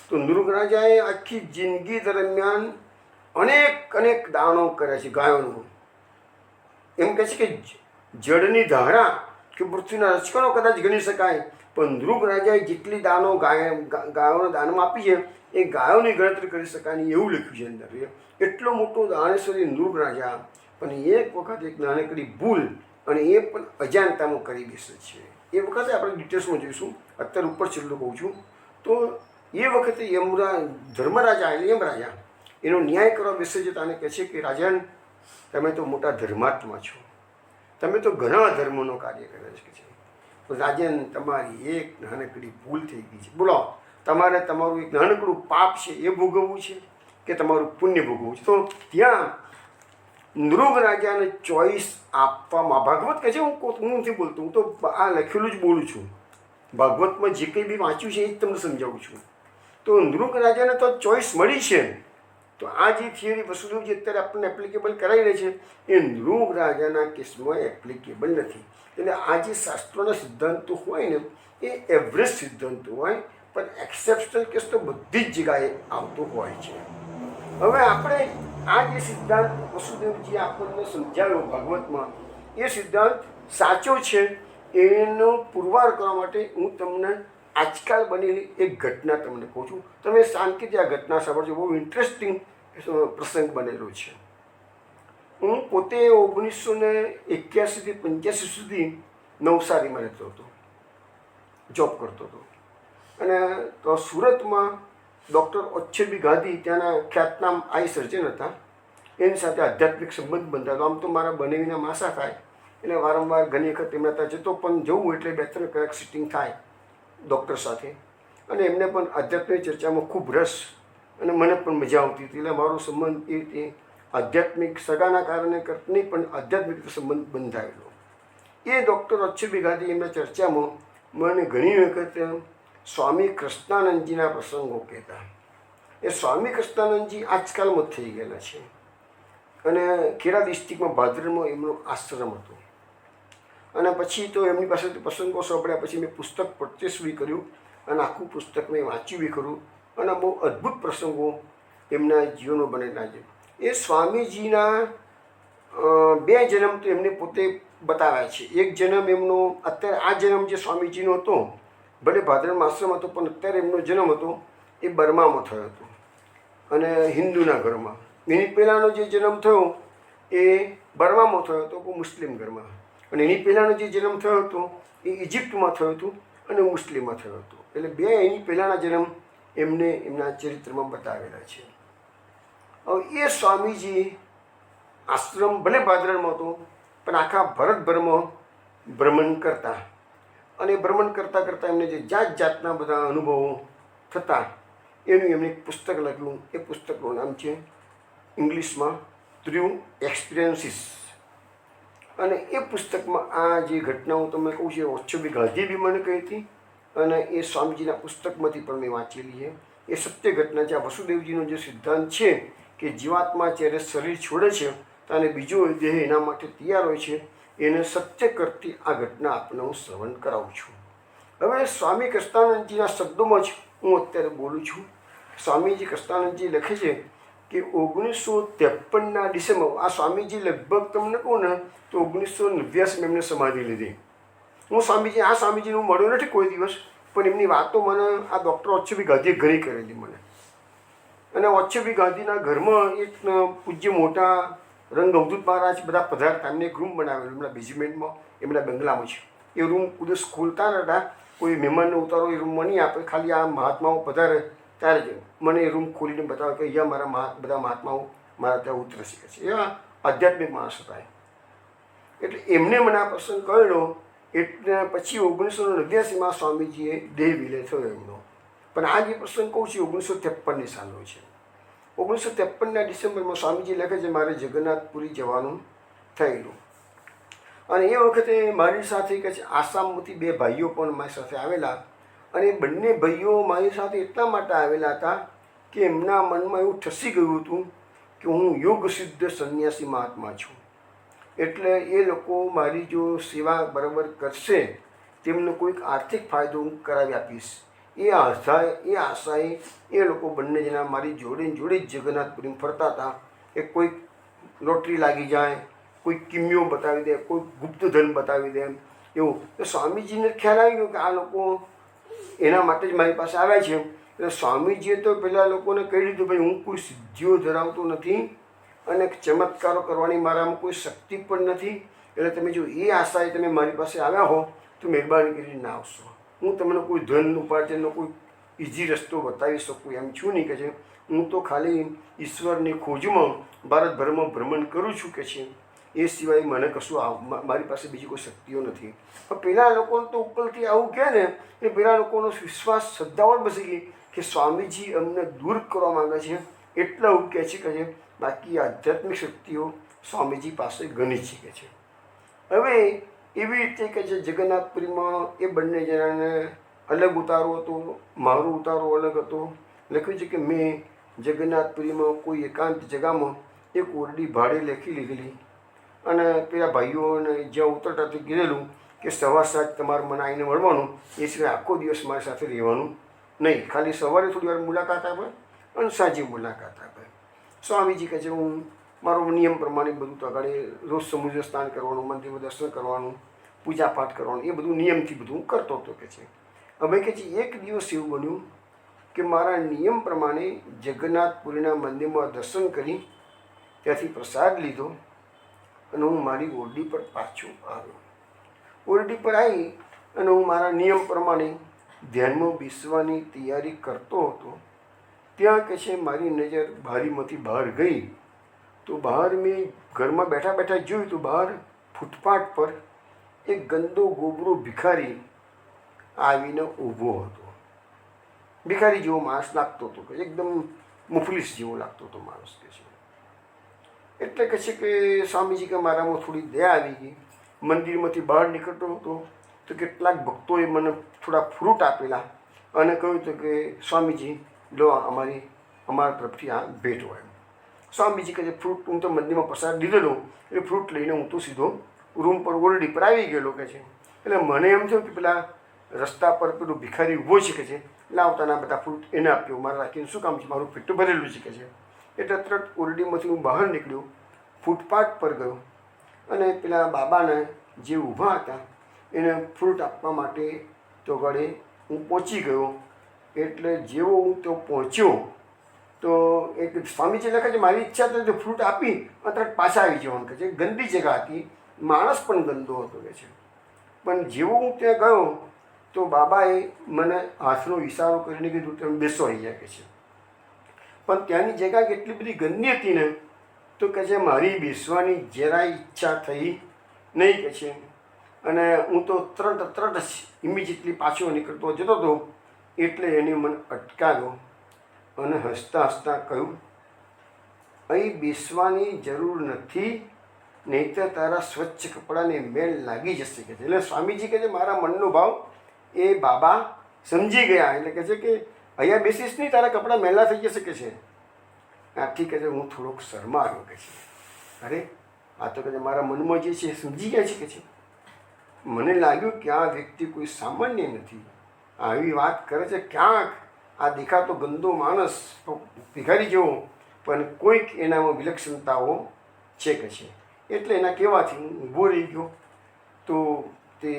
Speaker 1: તો નૃગ રાજાએ આખી જિંદગી દરમિયાન અનેક દાનો કર્યા છે ગાયોનો. એમ કહે છે કે જળની ધારા કે પૃથ્વીના રચકણો કદાચ ગણી શકાય, પણ નૃગ રાજાએ જેટલી દાનો ગાયોને દાનમાં આપી છે એ ગાયોની ગણતરી કરી શકાય નહીં એવું લખ્યું છે અંદર. એટલો મોટો દાનેશ્વરી નૃગ રાજા, પણ એક વખત એક નાનકડી ભૂલ અને એ પણ અજાણતામાં કરી બેસે છે. એ વખતે આપણે ડિટેલ્સમાં જોઈશું, અત્યારે ઉપર છેલ્લું કહું છું. તો એ વખતે ધર્મરાજા એટલે યમરાજા એનો ન્યાય કરવા બેસે છે. તાને કહે છે કે રાજન, તમે તો મોટા ધર્માત્મા છો, તમે તો ઘણા ધર્મોનો કાર્ય કરે છે. રાજન, તમારી એક નાનકડી ભૂલ થઈ ગઈ છે. બોલો, તમારે તમારું એક નાનકડું પાપ છે એ ભોગવવું છે કે તમારું પુણ્ય ભોગવવું છે? તો ત્યાં નૃગ રાજાને ચોઈસ આપવામાં ભાગવત કહે છે, હું નથી બોલતો, હું તો આ લખેલું જ બોલું છું. ભાગવતમાં જે કંઈ બી વાંચ્યું છે એ જ તમને સમજાવું છું. તો નૃગ રાજાને તો ચોઈસ મળી છે તો આ જે થિયરી વસુદેવજી અત્યારે આપણને એપ્લિકેબલ કરાવી રહી છે એ નૃગ રાજાના કેસમાં એપ્લિકેબલ નથી. એટલે આ જે શાસ્ત્રોના સિદ્ધાંતો હોય ને એ એવરેજ સિદ્ધાંતો હોય, પણ એક્સેપ્શનલ કેસ તો બધી જ જગ્યાએ આવતો હોય છે. હવે આપણે આ જે સિદ્ધાંત વસુદેવજી આપણને સમજાવ્યો ભાગવતમાં, એ સિદ્ધાંત સાચો છે એનો પુરવાર કરવા માટે હું તમને આજકાલ બનેલી એક ઘટના તમને કહું છું. તમે શાંતિથી આ ઘટના સાંભળજો, બહુ ઇન્ટરેસ્ટિંગ પ્રસંગ બનેલો છે. હું પોતે 1981થી 85 સુધી નવસારીમાં રહેતો હતો, જોબ કરતો હતો. અને તો સુરતમાં ડૉક્ટર ઓચ્છબી ગાંધી ત્યાંના ખ્યાતનામ આઈ સર્જન હતા, એની સાથે આધ્યાત્મિક સંબંધ બંધાતો. આમ તો મારા બનેવીના માસા થાય એટલે વારંવાર ઘણી વખત એમના ત્યાં જતો, પણ જવું એટલે 2-3 કલાક સિટિંગ થાય ડૉક્ટર સાથે. અને એમને પણ આધ્યાત્મિક ચર્ચામાં ખૂબ રસ અને મને પણ મજા આવતી હતી. એટલે મારો સંબંધ એ રીતે આધ્યાત્મિક સગાના કારણે નહીં, પણ આધ્યાત્મિક સંબંધ બંધાયેલો. એ ડૉક્ટર ઓચ્છબી ગાંધી એમના ચર્ચામાં મને ઘણી વખત સ્વામી કૃષ્ણાનંદજીના પ્રસંગો કહેતા. એ સ્વામી કૃષ્ણાનંદજી આજકાલમાં થઈ ગયેલા છે અને ખેડા ડિસ્ટ્રિક્ટમાં ભાદરમાં એમનો આશ્રમ હતો. અને પછી તો એમની પાસેથી પ્રસંગો સાંભળ્યા પછી મેં પુસ્તક પરચેસ બી કર્યું અને આખું પુસ્તક મેં વાંચ્યું બી ખરું. અને બહુ અદ્ભુત પ્રસંગો એમના જીવનો બનેલા છે. એ સ્વામીજીના 2 જન્મ તો એમને પોતે બતાવ્યા છે. એક જન્મ એમનો અત્યારે આ જન્મ જે સ્વામીજીનો હતો, ભલે ભાદરમાં આશ્રમ હતો, પણ અત્યારે એમનો જન્મ હતો એ બર્મામાં થયો હતો અને હિન્દુના ઘરમાં. એની પહેલાંનો જે જન્મ થયો એ બર્મામાં થયો હતો, મુસ્લિમ ઘરમાં. અને એની પહેલાંનો જે જન્મ થયો હતો એ ઇજિપ્તમાં થયો હતો અને મુસ્લિમમાં થયો હતો. એટલે 2 એની પહેલાંના જન્મ એમને એમના ચરિત્રમાં બતાવેલા છે. હવે એ સ્વામીજી આશ્રમ ભલે ભાદરણમાં હતો, પણ આખા ભારતભરમાં ભ્રમણ કરતા. અને ભ્રમણ કરતાં કરતાં એમને જે જાત જાતના બધા અનુભવો થતા એનું એમને એક પુસ્તક લખ્યું. એ પુસ્તકનું નામ છે ઇંગ્લિશમાં થ્રુ એક્સપિરિયન્સીસ. અને એ પુસ્તકમાં આ જે ઘટના હું તમને કહું છું, ઓચ્છબી ગાંધી બી મને કહી હતી અને એ સ્વામીજીના પુસ્તકમાંથી પણ મેં વાંચેલી છે. એ સત્ય ઘટના છે. આ વસુદેવજીનો જે સિદ્ધાંત છે કે જીવાત્મા જ્યારે શરીર છોડે છે અને બીજો દેહ એના માટે તૈયાર હોય છે, એને સત્ય કરતી આ ઘટના આપને હું શ્રવણ કરાવું છું. હવે સ્વામી કૃષ્ણાનંદજીના શબ્દોમાં જ હું અત્યારે બોલું છું. સ્વામીજી કૃષ્ણાનંદજી લખે છે કે 1953ના ડિસેમ્બર, આ સ્વામીજી લગભગ તમને કહું ને તો 1989 એમને સમાધિ લીધી. હું સ્વામીજીને હું મળ્યો નથી કોઈ દિવસ, પણ એમની વાતો મને આ ડૉક્ટર ઓચ્છબી ગાંધીએ ઘણી કરેલી મને. અને ઓચ્છબી ગાંધીના ઘરમાં એક પૂજ્ય મોટા રંગ અવધૂત મહારાજ બધા પધારતા. એમને એક રૂમ બનાવેલો એમના બેઝમેન્ટમાં, એમના બંગલામાં છે. એ રૂમ કુદસ ખોલતા નહોતા, કોઈ મહેમાનને ઉતારો એ રૂમમાં નહીં આપે, ખાલી આ મહાત્માઓ પધારે ત્યારે જ મને એ રૂમ ખોલીને બતાવે કે અહીંયા મારા બધા મહાત્માઓ મારા ત્યાં ઉતરી શકે છે. એવા આધ્યાત્મિક માણસ હતા. એટલે એમને મને આ પ્રસંગ કહેલો. એટલે પછી 1989માં સ્વામીજીએ દેહ વિલય થયો એમનો. પણ આ જે પ્રસંગ કહું છું 1953ની સાલનો છે. 1953ના ડિસેમ્બરમાં સ્વામીજી લખે છે મારે જગન્નાથપુરી જવાનું થયેલું. અને એ વખતે મારી સાથે કહે છે આસામમાંથી 2 ભાઈઓ પણ મારી સાથે આવેલા. અને બંને ભાઈઓ મારી સાથે એટલા માટે આવેલા હતા કે એમના મનમાં એવું ઠસી ગયું હતું કે હું યોગ સિદ્ધ સંન્યાસી મહાત્મા છું. એટલે એ લોકો મારી જો સેવા બરાબર કરશે તેમને કોઈક આર્થિક ફાયદો હું કરાવી આપીશ. એ આશાએ એ લોકો બંને જણા મારી જોડે જ જગન્નાથપુરીમાં ફરતા હતા. એ કોઈક લોટરી લાગી જાય, કોઈ કિમિયો બતાવી દે, કોઈ ગુપ્તધન બતાવી દે એવું. તો સ્વામીજીને ખ્યાલ આવી ગયો કે આ લોકો એના માટે જ મારી પાસે આવ્યા છે. એટલે સ્વામીજીએ તો પેલા લોકોને કહી દીધું ભાઈ હું કોઈ સિદ્ધિઓ ધરાવતો નથી અને ચમત્કારો કરવાની મારામાં કોઈ શક્તિ પણ નથી. એટલે તમે જો એ આશાએ તમે મારી પાસે આવ્યા હો તો મહેરબાની કરીને ના આવશો. હું તમને કોઈ ધન ઉપાર્જનનો કોઈ ઇઝી રસ્તો બતાવી શકું એમ છું નહીં. કે છે હું તો ખાલી ઈશ્વરની ખોજમાં ભારતભરમાં ભ્રમણ કરું છું કે છે, એ સિવાય મને કશું મારી પાસે બીજી કોઈ શક્તિઓ નથી. પણ પેલા લોકોને તો ઉપરથી આવું કહે ને એ પેલા લોકોનો વિશ્વાસ શ્રદ્ધાઓ બસી ગઈ કે સ્વામીજી અમને દૂર કરવા માગે છે, એટલે એવું કહે છે. કે છે બાકી આધ્યાત્મિક શક્તિઓ સ્વામીજી પાસે ઘણી છે કે છે. હવે એવી રીતે કે છે જગન્નાથપુરીમાં એ બંને જણાને અલગ ઉતારો હતો, મારો ઉતારો અલગ હતો. લખ્યું છે કે મેં જગન્નાથપુરીમાં કોઈ એકાંત જગામાં એક ઓરડી ભાડે લખી લીધેલી અને પેલા ભાઈઓને જ્યાં ઉતરતાથી કીધેલું કે સવાર સાંજ તમારે મને આવીને મળવાનું, એ સિવાય આખો દિવસ મારી સાથે રહેવાનું નહીં, ખાલી સવારે થોડી વાર મુલાકાત આપે અને સાંજે મુલાકાત આપે. સ્વામીજી કહે છે હું મારો નિયમ પ્રમાણે બધું તો આગળ રોજ સમુદ્ર સ્નાન કરવાનું, મંદિરમાં દર્શન કરવાનું, પૂજાપાઠ કરવાનું, એ બધું નિયમથી બધું હું કરતો હતો કે છે. હવે કે છે એક દિવસ એવું બન્યું કે મારા નિયમ પ્રમાણે જગન્નાથપુરીના મંદિરમાં દર્શન કરી ત્યાંથી પ્રસાદ લીધો અને હું મારી ઓરડી પર પાછો આવ્યો. ઓરડી પર આવી અને હું મારા નિયમ પ્રમાણે ધ્યાનમાં બેસવાની તૈયારી કરતો હતો. ત્યાં કે છે મારી નજર બારીમાંથી બહાર ગઈ તો બહાર મેં ઘરમાં બેઠા બેઠા જોયું તો બહાર ફૂટપાથ પર એક ગંદો ગોબરો ભિખારી આવીને ઊભો હતો. ભિખારી જેવો માણસ લાગતો હતો, કે એકદમ મુફલીસ જેવો લાગતો હતો માણસ કે છે. એટલે કહે છે કે સ્વામીજી કે મારામાં થોડી દયા આવી ગઈ. મંદિરમાંથી બહાર નીકળતો હતો તો કેટલાક ભક્તોએ મને થોડા ફ્રૂટ આપેલા અને કહ્યું હતું કે સ્વામીજી લો અમારા તરફથી આ ભેટ હોય. સ્વામીજી કહે છે ફ્રૂટ હું તો મંદિરમાં પ્રસાદ લીધેલો એટલે ફ્રૂટ લઈને હું તો સીધો રૂમ પર ઓરડી પર આવી ગયેલો કે છે. એટલે મને એમ થયું કે પેલા રસ્તા પર પેલું ભિખારી ઊભો છે કે છે, લાવતાના બધા ફ્રૂટ એને આપ્યો, મારે રાખીને શું કામ છે, મારું પેટું ભરેલું છે કે છે. એટલે તરત ઓરડીમાંથી હું બહાર નીકળ્યો, ફૂટપાથ પર ગયો અને પેલા બાબાને જે ઊભા હતા એને ફ્રૂટ આપવા માટે તો ગળે હું પહોંચી ગયો. એટલે જેવો હું તો પહોંચ્યો તો એક સ્વામીજી લખે છે મારી ઈચ્છા તો ફ્રૂટ આપી અને તરત પાછા આવી જવાનું કે છે. ગંદી જગ્યા હતી, માણસ પણ ગંદો હતો કે છે. પણ જેવો હું ત્યાં ગયો તો બાબાએ મને હાથનો ઇશારો કરીને કીધું તમે બેસો આવી જાય કે છે. પણ ત્યાંની જગ્યા કેટલી બધી ગંદી હતી ને તો કહે છે મારી બેસવાની જરાય ઈચ્છા થઈ નહીં કે છે. અને હું તો તરત જ ઇમિજિએટલી પાછો નીકળતો જતો હતો. એટલે એને મને અટકાવ્યો અને હસતા હસતા કહ્યું અહીં બેસવાની જરૂર નથી, નહીંતર તારા સ્વચ્છ કપડાને મેલ લાગી જશે કે છે. એટલે સ્વામીજી કહે છે મારા મનનો ભાવ એ બાબા સમજી ગયા. એટલે કહે છે કે અહીંયા બેસીશ નહીં, તારા કપડાં મેલા થઈ જશે કે છે. આથી કહે છે હું થોડોક શરમાયો કે છે. અરે આ તો કહે છે મારા મનમાં જે છે એ સમજી ગયા છે કે છે. મને લાગ્યું કે આ વ્યક્તિ કોઈ સામાન્ય નથી, આવી વાત કરે છે. ક્યાંક આ દેખાતો ગંદો માણસ ભિખારી જેવો, પણ કોઈક એનામાં વિલક્ષણતાઓ છે કે છે. એટલે એના કહેવાથી હું ઊભો રહી ગયો. તો તે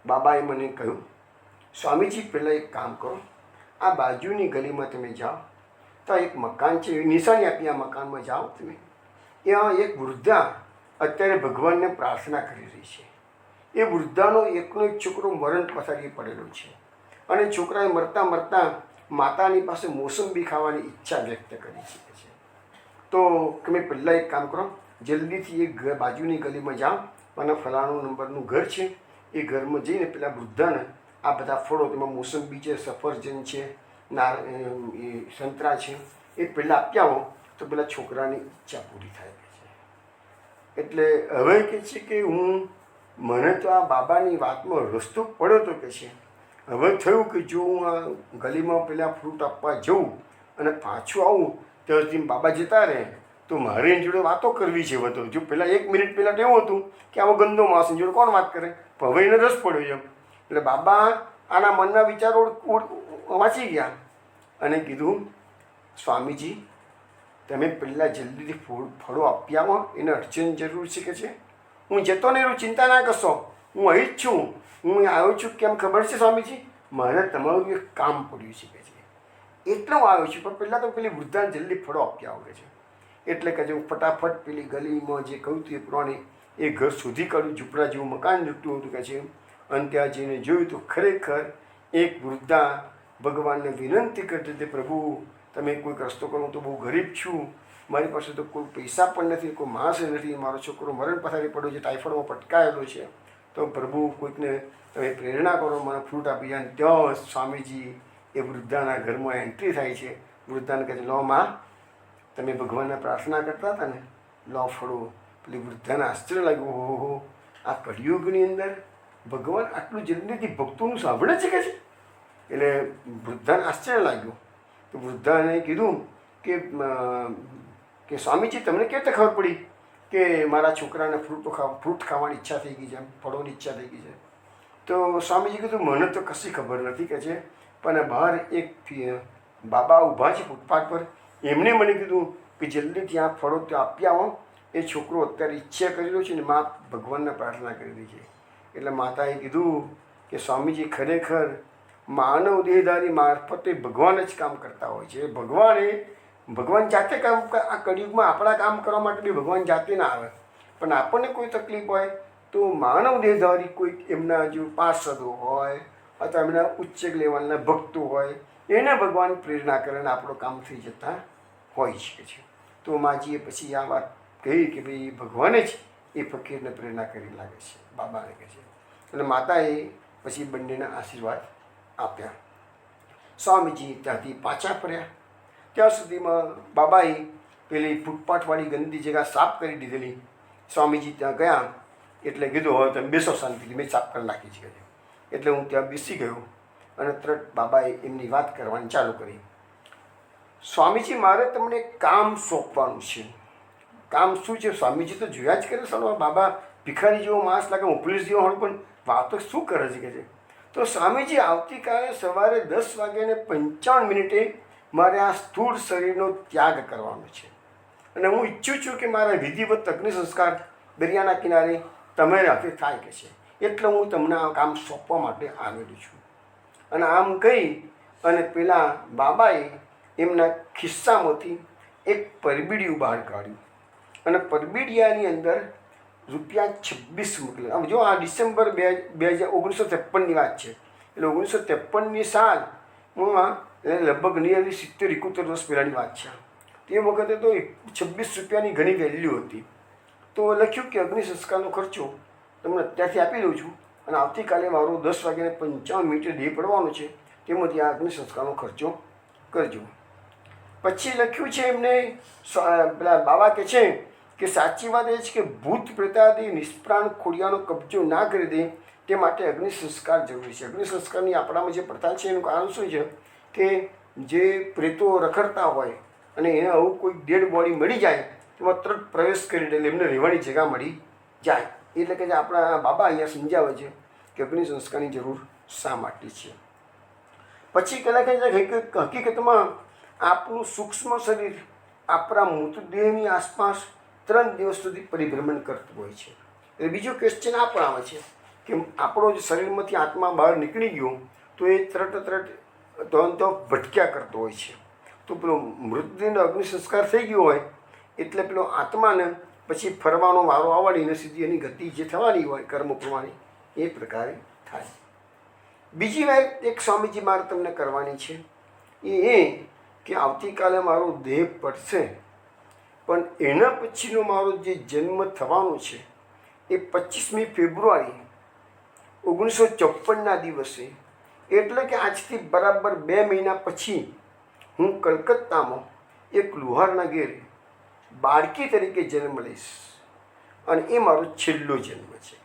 Speaker 1: બાબાએ મને કહ્યું સ્વામીજી પહેલાં એક કામ કરો, આ બાજુની ગલીમાં તમે જાઓ તો એક મકાન છે, નિશાની આપી આ મકાનમાં જાઓ તમે. ત્યાં એક વૃદ્ધા અત્યારે ભગવાનને પ્રાર્થના કરી રહી છે. એ વૃદ્ધાનો એકનો એક છોકરો મરણ પથારીએ પડેલો છે અને છોકરાએ મરતા મરતા માતાની પાસે મોસંબી ખાવાની ઈચ્છા વ્યક્ત કરી છે. તો તમે પહેલાં એક કામ કરો, જલ્દીથી એ બાજુની ગલીમાં જાઓ અને ફલાણું નંબરનું ઘર છે, એ ઘરમાં જઈને પેલા વૃદ્ધાને આ બધા ફળો, તેમાં મોસંબી છે, સફરજન છે, સંતરા છે, એ પહેલાં આપી આવો તો પેલા છોકરાની ઈચ્છા પૂરી થાય છે. એટલે હવે કહે છે કે મને તો આ બાબાની વાતમાં રસ્તો પડ્યો તો કે છે. હવે થયું કે જો હું આ ગલીમાં પેલા ફ્રૂટ આપવા જઉં અને પાછું આવું ત્યાં સુધી બાબા જતા રહે તો મારે એની જોડે વાતો કરવી છે. વધુ જો પહેલાં 1 મિનિટ પહેલાં તો એવું હતું કે આવો ગંદો માણસ જોડે કોણ વાત કરે, પણ હવે એને રસ પડ્યો એમ. એટલે બાબા આના મનના વિચારો વાંચી ગયા અને કીધું સ્વામીજી તમે પહેલાં જલ્દીથી ફળો આપી આવો, એને અડચણ જરૂર છે કે છે. હું જતો નહીં રહું, ચિંતા ના કરશો, હું અહીં જ છું. હું આવ્યો છું કેમ ખબર છે સ્વામીજી, મારે તમારું એક કામ પડ્યું છે કે છે, એટલે હું આવ્યો છું. પણ પહેલાં તો પેલી વૃદ્ધાને જલ્દી ફળો આપી આવો કે છે. એટલે કે હું ફટાફટ પેલી ગલીમાં જે કહ્યું હતું એ પ્રમાણે એ ઘર શોધી કાઢ્યું. ઝૂંપડા જેવું મકાન જૂટતું હતું કે છે. અને ત્યાં જઈને જોયું તો ખરેખર એક વૃદ્ધા ભગવાનને વિનંતી કરતી હતી, પ્રભુ તમે કોઈક રસ્તો કરો, હું તો બહુ ગરીબ છું, મારી પાસે તો કોઈ પૈસા પણ નથી, કોઈ માણસ નથી, મારો છોકરો મરણ પથારી પડ્યો છે, ટાઇફોઇડમાં પટકાયેલો છે, તો પ્રભુ કોઈકને તમે પ્રેરણા કરો, મને ફ્રૂટ આપી જાય. ત્યાં સ્વામીજી એ વૃદ્ધાના ઘરમાં એન્ટ્રી થાય છે. વૃદ્ધાને કહે છે લો માં, તમે ભગવાનને પ્રાર્થના કરતા હતા ને, લો ફળો. પેલી વૃદ્ધાને આશ્ચર્ય લાગ્યું, ઓહો આ કળિયુગની અંદર ભગવાન આટલું જલ્દીથી ભક્તોનું સાંભળે છે કે છે. એટલે વૃદ્ધાને આશ્ચર્ય લાગ્યું. તો વૃદ્ધાને કીધું કે સ્વામીજી તમને કેવી રીતે ખબર પડી કે મારા છોકરાને ફ્રૂટ ખાવાની ઈચ્છા થઈ ગઈ છે, ફળોની ઈચ્છા થઈ ગઈ છે? તો સ્વામીજી કીધું મને તો કશી ખબર નથી કે છે, પણ બહાર એક બાબા ઊભા છે ફૂટપાથ પર, એમણે મને કીધું કે જલ્દી ત્યાં ફળો તો આપી આવો, એ છોકરો અત્યારે ઈચ્છા કરી રહ્યો છે ને મા ભગવાનને પ્રાર્થના કરી રહી છે. એટલે માતાએ કીધું કે સ્વામીજી ખરેખર માનવ દેહધારી મારફતે ભગવાન જ કામ કરતા હોય છે. ભગવાન જાતે કામ, આ કળિયુગમાં આપણા કામ કરવા માટે બી ભગવાન જાતે ના આવે, પણ આપણને કોઈ તકલીફ હોય તો માનવ દેહધારી કોઈ એમના જો પાર્ષદો હોય અથવા એમના ઉચ્ચ લેવલના ભક્તો હોય એને ભગવાન પ્રેરણા કરે અને આપણું કામ થઈ જતા હોય શકે છે. તો માજીએ પછી આ વાત કહી કે ભાઈ ભગવાને જ એ ફકીરને પ્રેરણા કરી લાગે છે, બાબાને કહે છે. અને માતાએ પછી બંનેને આશીર્વાદ આપ્યા. સ્વામીજી ત્યાંથી પાછા ફર્યા. ત્યાં સુધીમાં બાબાએ પેલી ફૂટપાથવાળી ગંદી જગ્યા સાફ કરી દીધેલી. સ્વામીજી ત્યાં ગયા એટલે કીધું હવે તમે બેસો શાંતિથી, મેં સાફ કરી નાખી છે. એટલે હું ત્યાં બેસી ગયો અને તરત બાબાએ એમની વાત કરવાની ચાલુ કરી. સ્વામીજી મારે તમને કામ સોંપવાનું છે. કામ શું છે? સ્વામીજી તો જોયા જ કરે સાલો, બાબા ભિખારી જેવો માણસ લાગે, હું પોલીસ જેવો હોઉં પણ વાતો શું કરે છે કે છે. તો સ્વામીજી આવતીકાલે સવારે 10:55 મારે આ સ્થૂળ શરીરનો ત્યાગ કરવાનો છે અને હું ઈચ્છું છું કે મારા વિધિવત અગ્નિ સંસ્કાર દરિયાના કિનારે તમારે હાથે થાય કે છે, એટલે હું તમને આ કામ સોંપવા માટે આવેલું છું. અને આમ કહી અને પેલા બાબાએ એમના ખિસ્સામાંથી એક પરબીડિયું બહાર કાઢ્યું અને પરબીડિયાની અંદર ₹26 મોકલ્યા. આમ જો આ ડિસેમ્બર 1953ની વાત છે. એટલે 1953ની સાલમાં લગભગ નિયરલી 70-71 વર્ષ પહેલાંની વાત છે. તે વખતે તો ₹26ની ઘણી વેલ્યુ હતી. તો લખ્યું કે અગ્નિ સંસ્કારનો ખર્ચો તમને અત્યારથી આપી દઉં છું અને આવતીકાલે મારો 10:55 દેહ પડવાનો છે, તેમાંથી આ અગ્નિ સંસ્કારનો ખર્ચો કરજો. પછી લખ્યું છે એમને, પેલા બાબા કહે છે કે સાચી વાત એ છે કે ભૂત પ્રેતાદી નિષ્પ્રાણ ખોડિયાનો કબજો ના કરી દે તે માટે અગ્નિ સંસ્કાર જરૂરી છે. અગ્નિ સંસ્કારની આપણામાં જે પ્રથા છે એનું કારણ શું છે કે જે પ્રેતો રખડતા હોય અને એને આવું કોઈ ડેડ બોડી મળી જાય તેમાં તરત પ્રવેશ કરી દે, એમને રહેવાની જગ્યા મળી જાય. એટલે કે આપણા બાબા અહીંયા સમજાવે છે કે અગ્નિ સંસ્કારની જરૂર શા માટે છે. પછી કહેલા કે હકીકતમાં આપણું સૂક્ષ્મ શરીર આપણા મૃતદેહની આસપાસ 3 દિવસ સુધી પરિભ્રમણ કરતું હોય છે. એટલે બીજો ક્વેશ્ચન આ પણ આવે છે કે આપણો જે શરીરમાંથી આત્મા બહાર નીકળી ગયો તો એ તરત તો ભટક્યા કરતો હોય છે. તો પેલો મૃતદેહનો અગ્નિ સંસ્કાર થઈ ગયો હોય એટલે પેલો આત્માને પછી ફરવાનો વારો આવવાની સીધી એની ગતિ જે થવાની હોય કર્મ પ્રમાણે એ પ્રકારે થાય. બીજી વાત એક સ્વામીજી મારે તમને કરવાની છે એ કે આવતીકાલે મારો દેહ પડશે, પણ એના પછીનો મારો જે જન્મ થવાનો છે એ 25મી ફેબ્રુઆરી 1954ના દિવસે, એટલે કે આજથી બરાબર 2 મહિના પછી હું કલકત્તામાં એક લુહારના ઘેર બાળકી તરીકે જન્મ લઈશ અને એ મારો છેલ્લો જન્મ છે.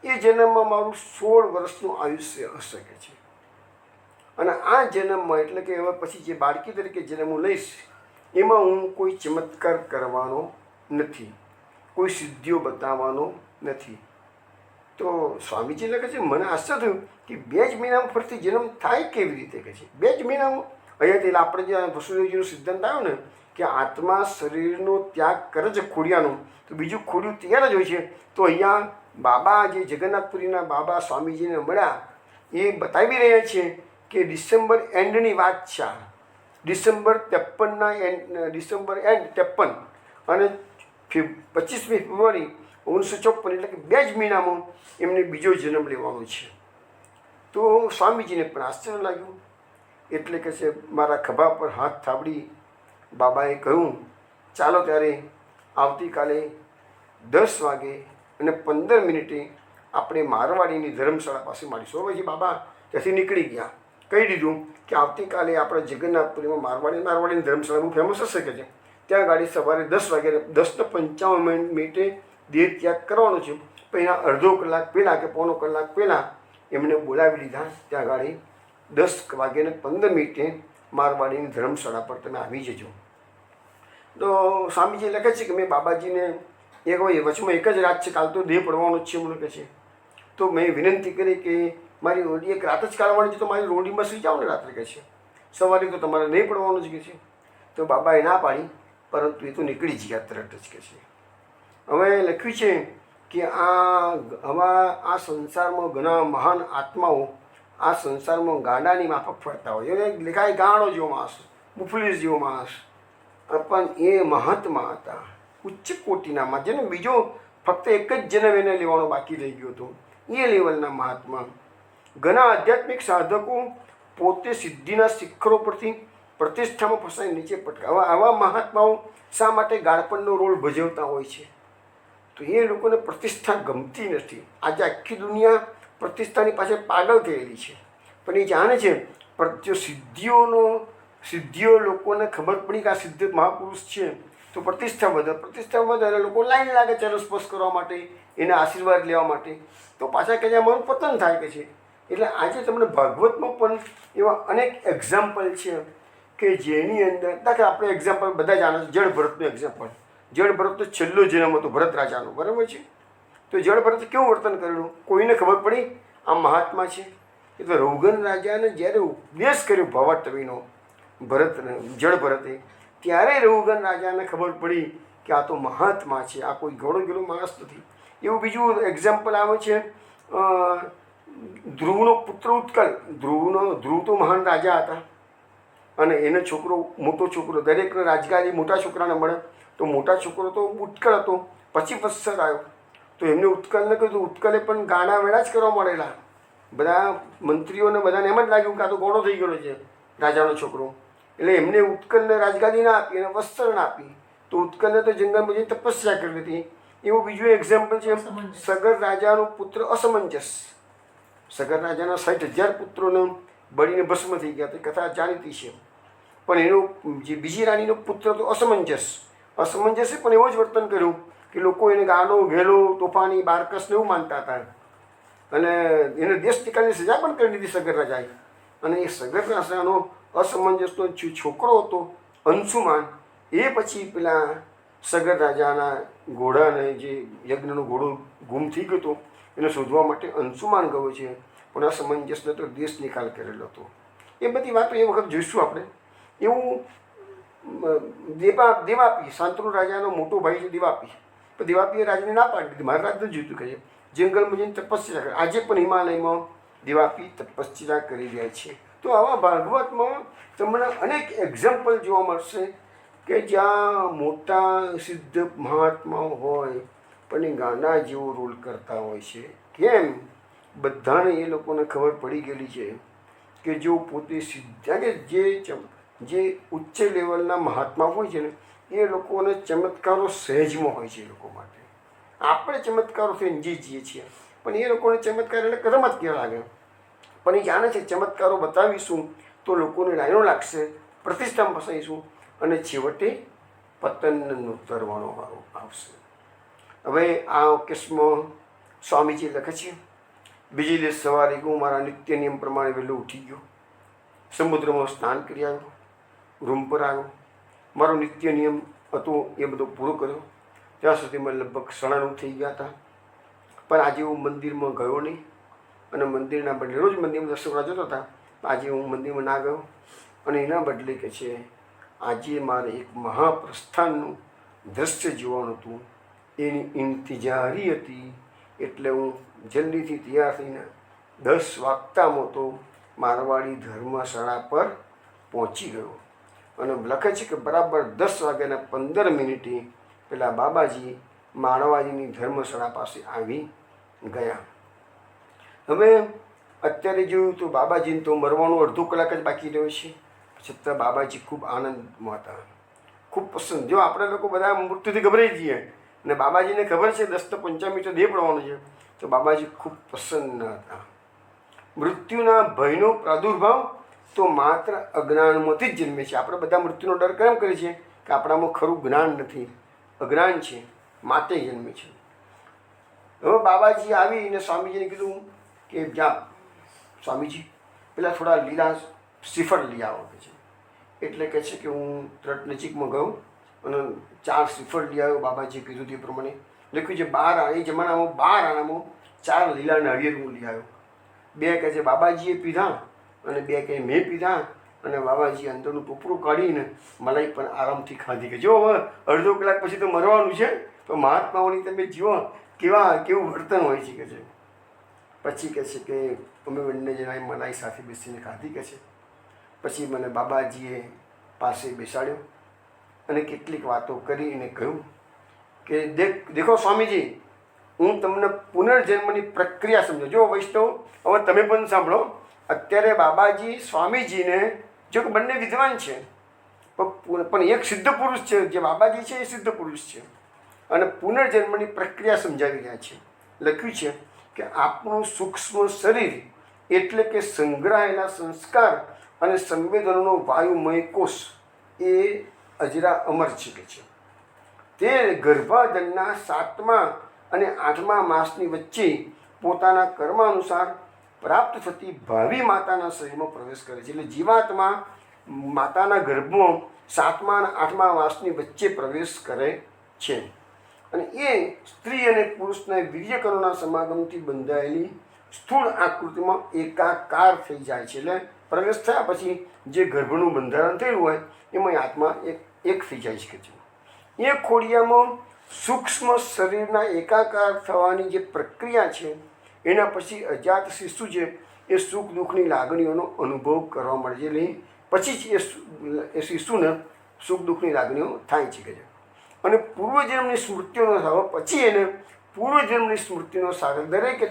Speaker 1: એ જન્મમાં મારું 16 વર્ષનું આયુષ્ય હશે કે છે. અને આ જન્મમાં એટલે કે હવે પછી જે બાળકી તરીકે જન્મ હું લઈશ એમાં હું કોઈ ચમત્કાર કરવાનો નથી, કોઈ સિદ્ધિઓ બતાવવાનો નથી. તો સ્વામીજી લખે છે મને આશ્ચર્ય થયું કે 2 જ મહિનામાં ફરીથી જન્મ થાય કેવી રીતે કે છે. 2 જ મહિનામાં અહીંયાથી આપણે જે વસુદેવજીનો સિદ્ધાંત આવ્યો ને કે આત્મા શરીરનો ત્યાગ કરે છે ખોડિયાનો, તો બીજું ખોડિયું તૈયાર જ હોય છે. તો અહીંયા બાબા જે જગન્નાથપુરીના બાબા સ્વામીજીને મળ્યા એ બતાવી રહ્યા છે કે ડિસેમ્બર એન્ડની વાત છે. ડિસેમ્બર 53 અને 25મી ફેબ્રુઆરી 1954 એટલે કે 2 જ મહિનામાં એમને બીજો જન્મ લેવાનો છે. તો સ્વામીજીને પણ આશ્ચર્ય લાગ્યું. એટલે કે છે મારા ખભા પર હાથ થાબડી બાબાએ કહ્યું ચાલો ત્યારે આવતીકાલે 10:15 આપણે મારવાડીની ધર્મશાળા પાસે મળીશું. પછી બાબા ત્યાંથી નીકળી ગયા. કહી દીધું કે આવતીકાલે આપણે જગન્નાથપુરીમાં મારવાડીની ધર્મશાળાનું ફેમસ હશે કે છે ત્યાં ગાડી સવારે 10:55 દેહ ત્યાગ કરવાનો છે. પણ એના અડધો કલાક પહેલાં કે પોણો કલાક પહેલાં એમને બોલાવી લીધા. ત્યાં ગાડી 10:15 મારવાડીની ધર્મશાળા પર તમે આવી જજો. તો સ્વામીજી લખે છે કે મેં બાબાજીને વચમાં એક જ રાત છે, કાલ તો દેહ પડવાનો જ છે મને કહે છે. તો મેં વિનંતી કરી કે મારી રોડી એક રાત જ કાઢવાની છે, તો મારી રોડીમાં સુઈ જાઓ ને રાત્રે કહે છે, સવારે તો તમારે નહીં પડવાનું જ કહે છે. તો બાબાએ ના પાડી, પરંતુ એ તો નીકળી જ ગયા તરત જ કહે છે. હવે લખ્યું છે કે આ સંસારમાં ઘણા મહાન આત્માઓ આ સંસારમાં ગાંડાની માફક ફરતા હોય. એ લેખાય ગાંડો જેવો માણસ, મુફલીસ જેવો માણસ, પણ એ મહાત્મા હતા, ઉચ્ચ કોટીનામાં, જેને બીજો ફક્ત એક જ જન્મ એને લેવાનો બાકી રહી ગયો હતો. એ લેવલના મહાત્મા. ઘણા આધ્યાત્મિક સાધકો પોતે સિદ્ધિના શિખરો પરથી પ્રતિષ્ઠામાં ફસાઈ નીચે પટકાવા. આવા મહાત્માઓ શા માટે ગાળપણનો રોલ ભજવતા હોય છે? તો એ લોકોને પ્રતિષ્ઠા ગમતી નથી. આજે આખી દુનિયા પ્રતિષ્ઠાની પાછળ પાગલ થયેલી છે, પણ એ જાણે છે પણ જો સિદ્ધિઓ લોકોને ખબર પડી કે આ સિદ્ધ મહાપુરુષ છે તો પ્રતિષ્ઠા વધે એટલે લોકો લાઈન લાગે ચરણસ્પર્શ કરવા માટે, એના આશીર્વાદ લેવા માટે. તો પાછા કહે છે અમારું પતન થાય કે છે. એટલે આજે તમને ભાગવતમાં પણ એવા અનેક એક્ઝામ્પલ છે કે જેની અંદર દાખલા આપણે એક્ઝામ્પલ બધા જાણે છે. જળ ભરતનું એક્ઝામ્પલ. જળ ભરત તો છેલ્લો જન્મ હતો ભરત રાજાનો, બરાબર છે. તો જળ ભરતે કેવું વર્તન કરેલું? કોઈને ખબર પડી આ મહાત્મા છે. એ તો રૌગન રાજાને જ્યારે ઉપદેશ કર્યો ભવાટવીનો જળ ભરતે, ત્યારે રૌગન રાજાને ખબર પડી કે આ તો મહાત્મા છે, આ કોઈ ઘણો ગેલો માણસ નથી. એવું બીજું એક્ઝામ્પલ આવે છે ધ્રુવનો પુત્ર ઉત્કલ. ધ્રુવ તો મહાન રાજા હતા, અને એનો છોકરો મોટો છોકરો, દરેકને રાજગાદી મોટા છોકરાને મળે, તો મોટા છોકરો તો ઉત્કલ હતો. પછી વત્સર આવ્યો, તો એમને ઉત્કલને કહ્યું. ઉત્કલે પણ ગાણા વેળા જ કરવા મળેલા. બધા મંત્રીઓને બધાને એમ જ લાગ્યું કે આ તો ગોળો થઈ ગયેલો છે રાજાનો છોકરો. એટલે એમને ઉત્કલને રાજગાદી ના આપી અને વસ્ત્ર ના આપી. તો ઉત્કલને તો જંગલમાં જઈને તપસ્યા કરી હતી. એવું બીજું એક્ઝામ્પલ છે સગર રાજાનો પુત્ર અસમંજસ. સગર રાજાના 60,000 પુત્રોને બળીને ભસ્મ થઈ ગયા. તે કથા જાણીતી છે. પણ એનો જે બીજી રાણીનો પુત્ર તો અસમંજસે પણ એવો જ વર્તન કર્યું કે લોકો એને ગાનો ઘેલો તોફાની બારકસને એવું માનતા હતા, અને એને દેશ નિકાલની સજા પણ કરી દીધી સગર રાજાએ. અને એ સગર રાજાનો અસમંજસનો છોકરો હતો અંશુમાન. એ પછી પેલા સગર રાજાના ઘોડાને, જે યજ્ઞનો ઘોડો ગુમ થઈ ગયો હતો, એને શોધવા માટે અંશુમાન ગયો છે, પણ અસમંજસને તો દેશ નિકાલ કરેલો હતો. એ બધી વાતો એ વખત જોઈશું આપણે. એવું દેવાપી, શાંતનુ રાજાનો મોટો ભાઈ છે દેવાપી. પણ દેવાપીએ રાજાને ના પાડી દીધી, મારા રાજ નથી જોઈતું કહે, જંગલમાં જઈને તપસ્યા કરે. આજે પણ હિમાલયમાં દેવાપી તપસ્યા કરી રહ્યા છે. તો આવા ભાગવતમાં તમને અનેક એક્ઝામ્પલ જોવા મળશે કે જ્યાં મોટા સિદ્ધ મહાત્માઓ હોય પણ એ ગાંડા જેવો રોલ કરતા હોય છે. કેમ? બધાને એ લોકોને ખબર પડી ગયેલી છે કે જો પોતે સિદ્ધ કે જે ઉચ્ચ લેવલના મહાત્મા હોય છે ને, એ લોકોને ચમત્કારો સહેજમાં હોય છે. એ લોકો માટે આપણે ચમત્કારો સમજી જઈએ છીએ, પણ એ લોકોને ચમત્કાર એટલે કરમ જ કેવા લાગે. પણ એ જાણે છે ચમત્કારો બતાવીશું તો લોકોને લાઈનો લાગશે, પ્રતિષ્ઠામાં ફસાઈશું, અને છેવટે પતનનો ઉતરવાનો વારો આવશે. હવે આ કેસમાં સ્વામીજી લખે છે, બીજી દિવસ સવારે હું મારા નિત્ય નિયમ પ્રમાણે વહેલો ઉઠી ગયો, સમુદ્રમાં સ્નાન કરી આવ્યો, રૂમ પર આવ્યો, મારો નિત્ય નિયમ હતો એ બધો પૂરો કર્યો. ત્યાં સુધીમાં લગભગ 9:30 થઈ ગયા હતા. પણ આજે હું મંદિરમાં ગયો નહીં, અને મંદિરના બદલે રોજ મંદિરમાં દર્શન કરવા જતો હતા, આજે હું મંદિરમાં ના ગયો. અને એના બદલે કે છે આજે મારે એક મહાપ્રસ્થાનનું દૃશ્ય જોવાનું હતું, એની ઇંતજારી હતી. એટલે હું જલ્દીથી તૈયાર થઈને 10 વાગતામાં તો મારવાડી ધર્મશાળા પર પહોંચી ગયો. અને લખે છે કે બરાબર 10:15 પેલા બાબાજી મારવાડીની ધર્મશાળા પાસે આવી ગયા. હવે અત્યારે જોયું તો બાબાજીને તો મરવાનો અડધો કલાક જ બાકી રહ્યો છે, છતાં બાબાજી ખૂબ આનંદમાં હતા, ખૂબ પસંદ. જો આપણે લોકો બધા મૃત્યુથી ગભરાઈ જઈએ ને બાબાજીને ખબર છે 10 to 5 મિનિટ દેહ પડવાનું છે, તો બાબાજી ખૂબ પ્રસન્ન હતા. મૃત્યુના ભયનો પ્રાદુર્ભાવ તો માત્ર અજ્ઞાનમાંથી જ જન્મે છે. આપણે બધા મૃત્યુનો ડર કેમ કરીએ છીએ? કે આપણામાં ખરું જ્ઞાન નથી, અજ્ઞાન છે, માટે જન્મે છે. હવે બાબાજી આવીને સ્વામીજીને કીધું કે જા સ્વામીજી પેલા થોડા લીલા શ્રીફળ લઈ આવો કે છે. એટલે કહે છે કે હું તરત નજીકમાં ગયો અને 4 શ્રીફળ લઈ આવ્યો. બાબાજીએ કીધું તે પ્રમાણે લખ્યું છે 12 આના. એ જમાનામાં 12 આનામાં 4 લીલા નાળિયેર હું લઈ આવ્યો. 2 કહે છે બાબાજીએ પીધા અને 2 કહે મેં પીધા. અને બાબાજી અંદરનું ટોપરું કાઢીને મલાઈ પણ આરામથી ખાધી. કે જો હવે અડધો કલાક પછી તો મરવાનું છે, તો મહાત્માઓની તમે જીવો કેવું વર્તન હોય છે. કે છે પછી કહે છે કે અમે બંને જણાએ મલાઈ સાથે બેસીને ખાધી. કે છે પછી મને બાબાજીએ પાસે બેસાડ્યો અને કેટલીક વાતો કરી અને કહ્યું કે દેખો સ્વામીજી, હું તમને પુનર્જન્મની પ્રક્રિયા સમજો. જો વૈષ્ણવ, હવે તમે પણ સાંભળો. અત્યારે બાબાજી સ્વામીજીને, જો કે બંને વિદ્વાન છે પણ એક સિદ્ધ પુરુષ છે, જે બાબાજી છે એ સિદ્ધ પુરુષ છે, અને પુનર્જન્મની પ્રક્રિયા સમજાવી રહ્યા છે. લખ્યું છે કે આપણું સૂક્ષ્મ શરીર એટલે કે સંગ્રહાયેલા સંસ્કાર અને સંવેદનોનો વાયુમય કોષ એ અજરા અમર છે. કે છે તે ગર્ભાધાનના 7મા અને 8મા માસની વચ્ચે પોતાના કર્માનુસાર પ્રાપ્ત થતી ભાવિ માતાના શરીરમાં પ્રવેશ કરે છે. એટલે જીવાત્મા માતાના ગર્ભમાં 7મા અને 8મા માસની વચ્ચે પ્રવેશ કરે છે. અને એ સ્ત્રી અને પુરુષના વીર્યકણોના સમાગમથી બંધાયેલી સ્થૂળ આકૃતિમાં એકાકાર થઈ જાય છે. એટલે પ્રવેશ થયા પછી જે ગર્ભનું બંધારણ થયેલું હોય એમાં આત્મા એક થઈ જાય છે. એ ખોડિયામાં સૂક્ષ્મ શરીરના એકાકાર થવાની જે પ્રક્રિયા છે, એના પછી અજાત શિશુ છે એ સુખ દુઃખની લાગણીઓનો અનુભવ કરવા મળે છે. એટલે પછી જ એ શિશુને સુખ દુઃખની લાગણીઓ થાય છે. કે અને પૂર્વજન્મની સ્મૃતિઓનો થવા પછી એને પૂર્વજન્મની સ્મૃતિનો સાગર દરેકે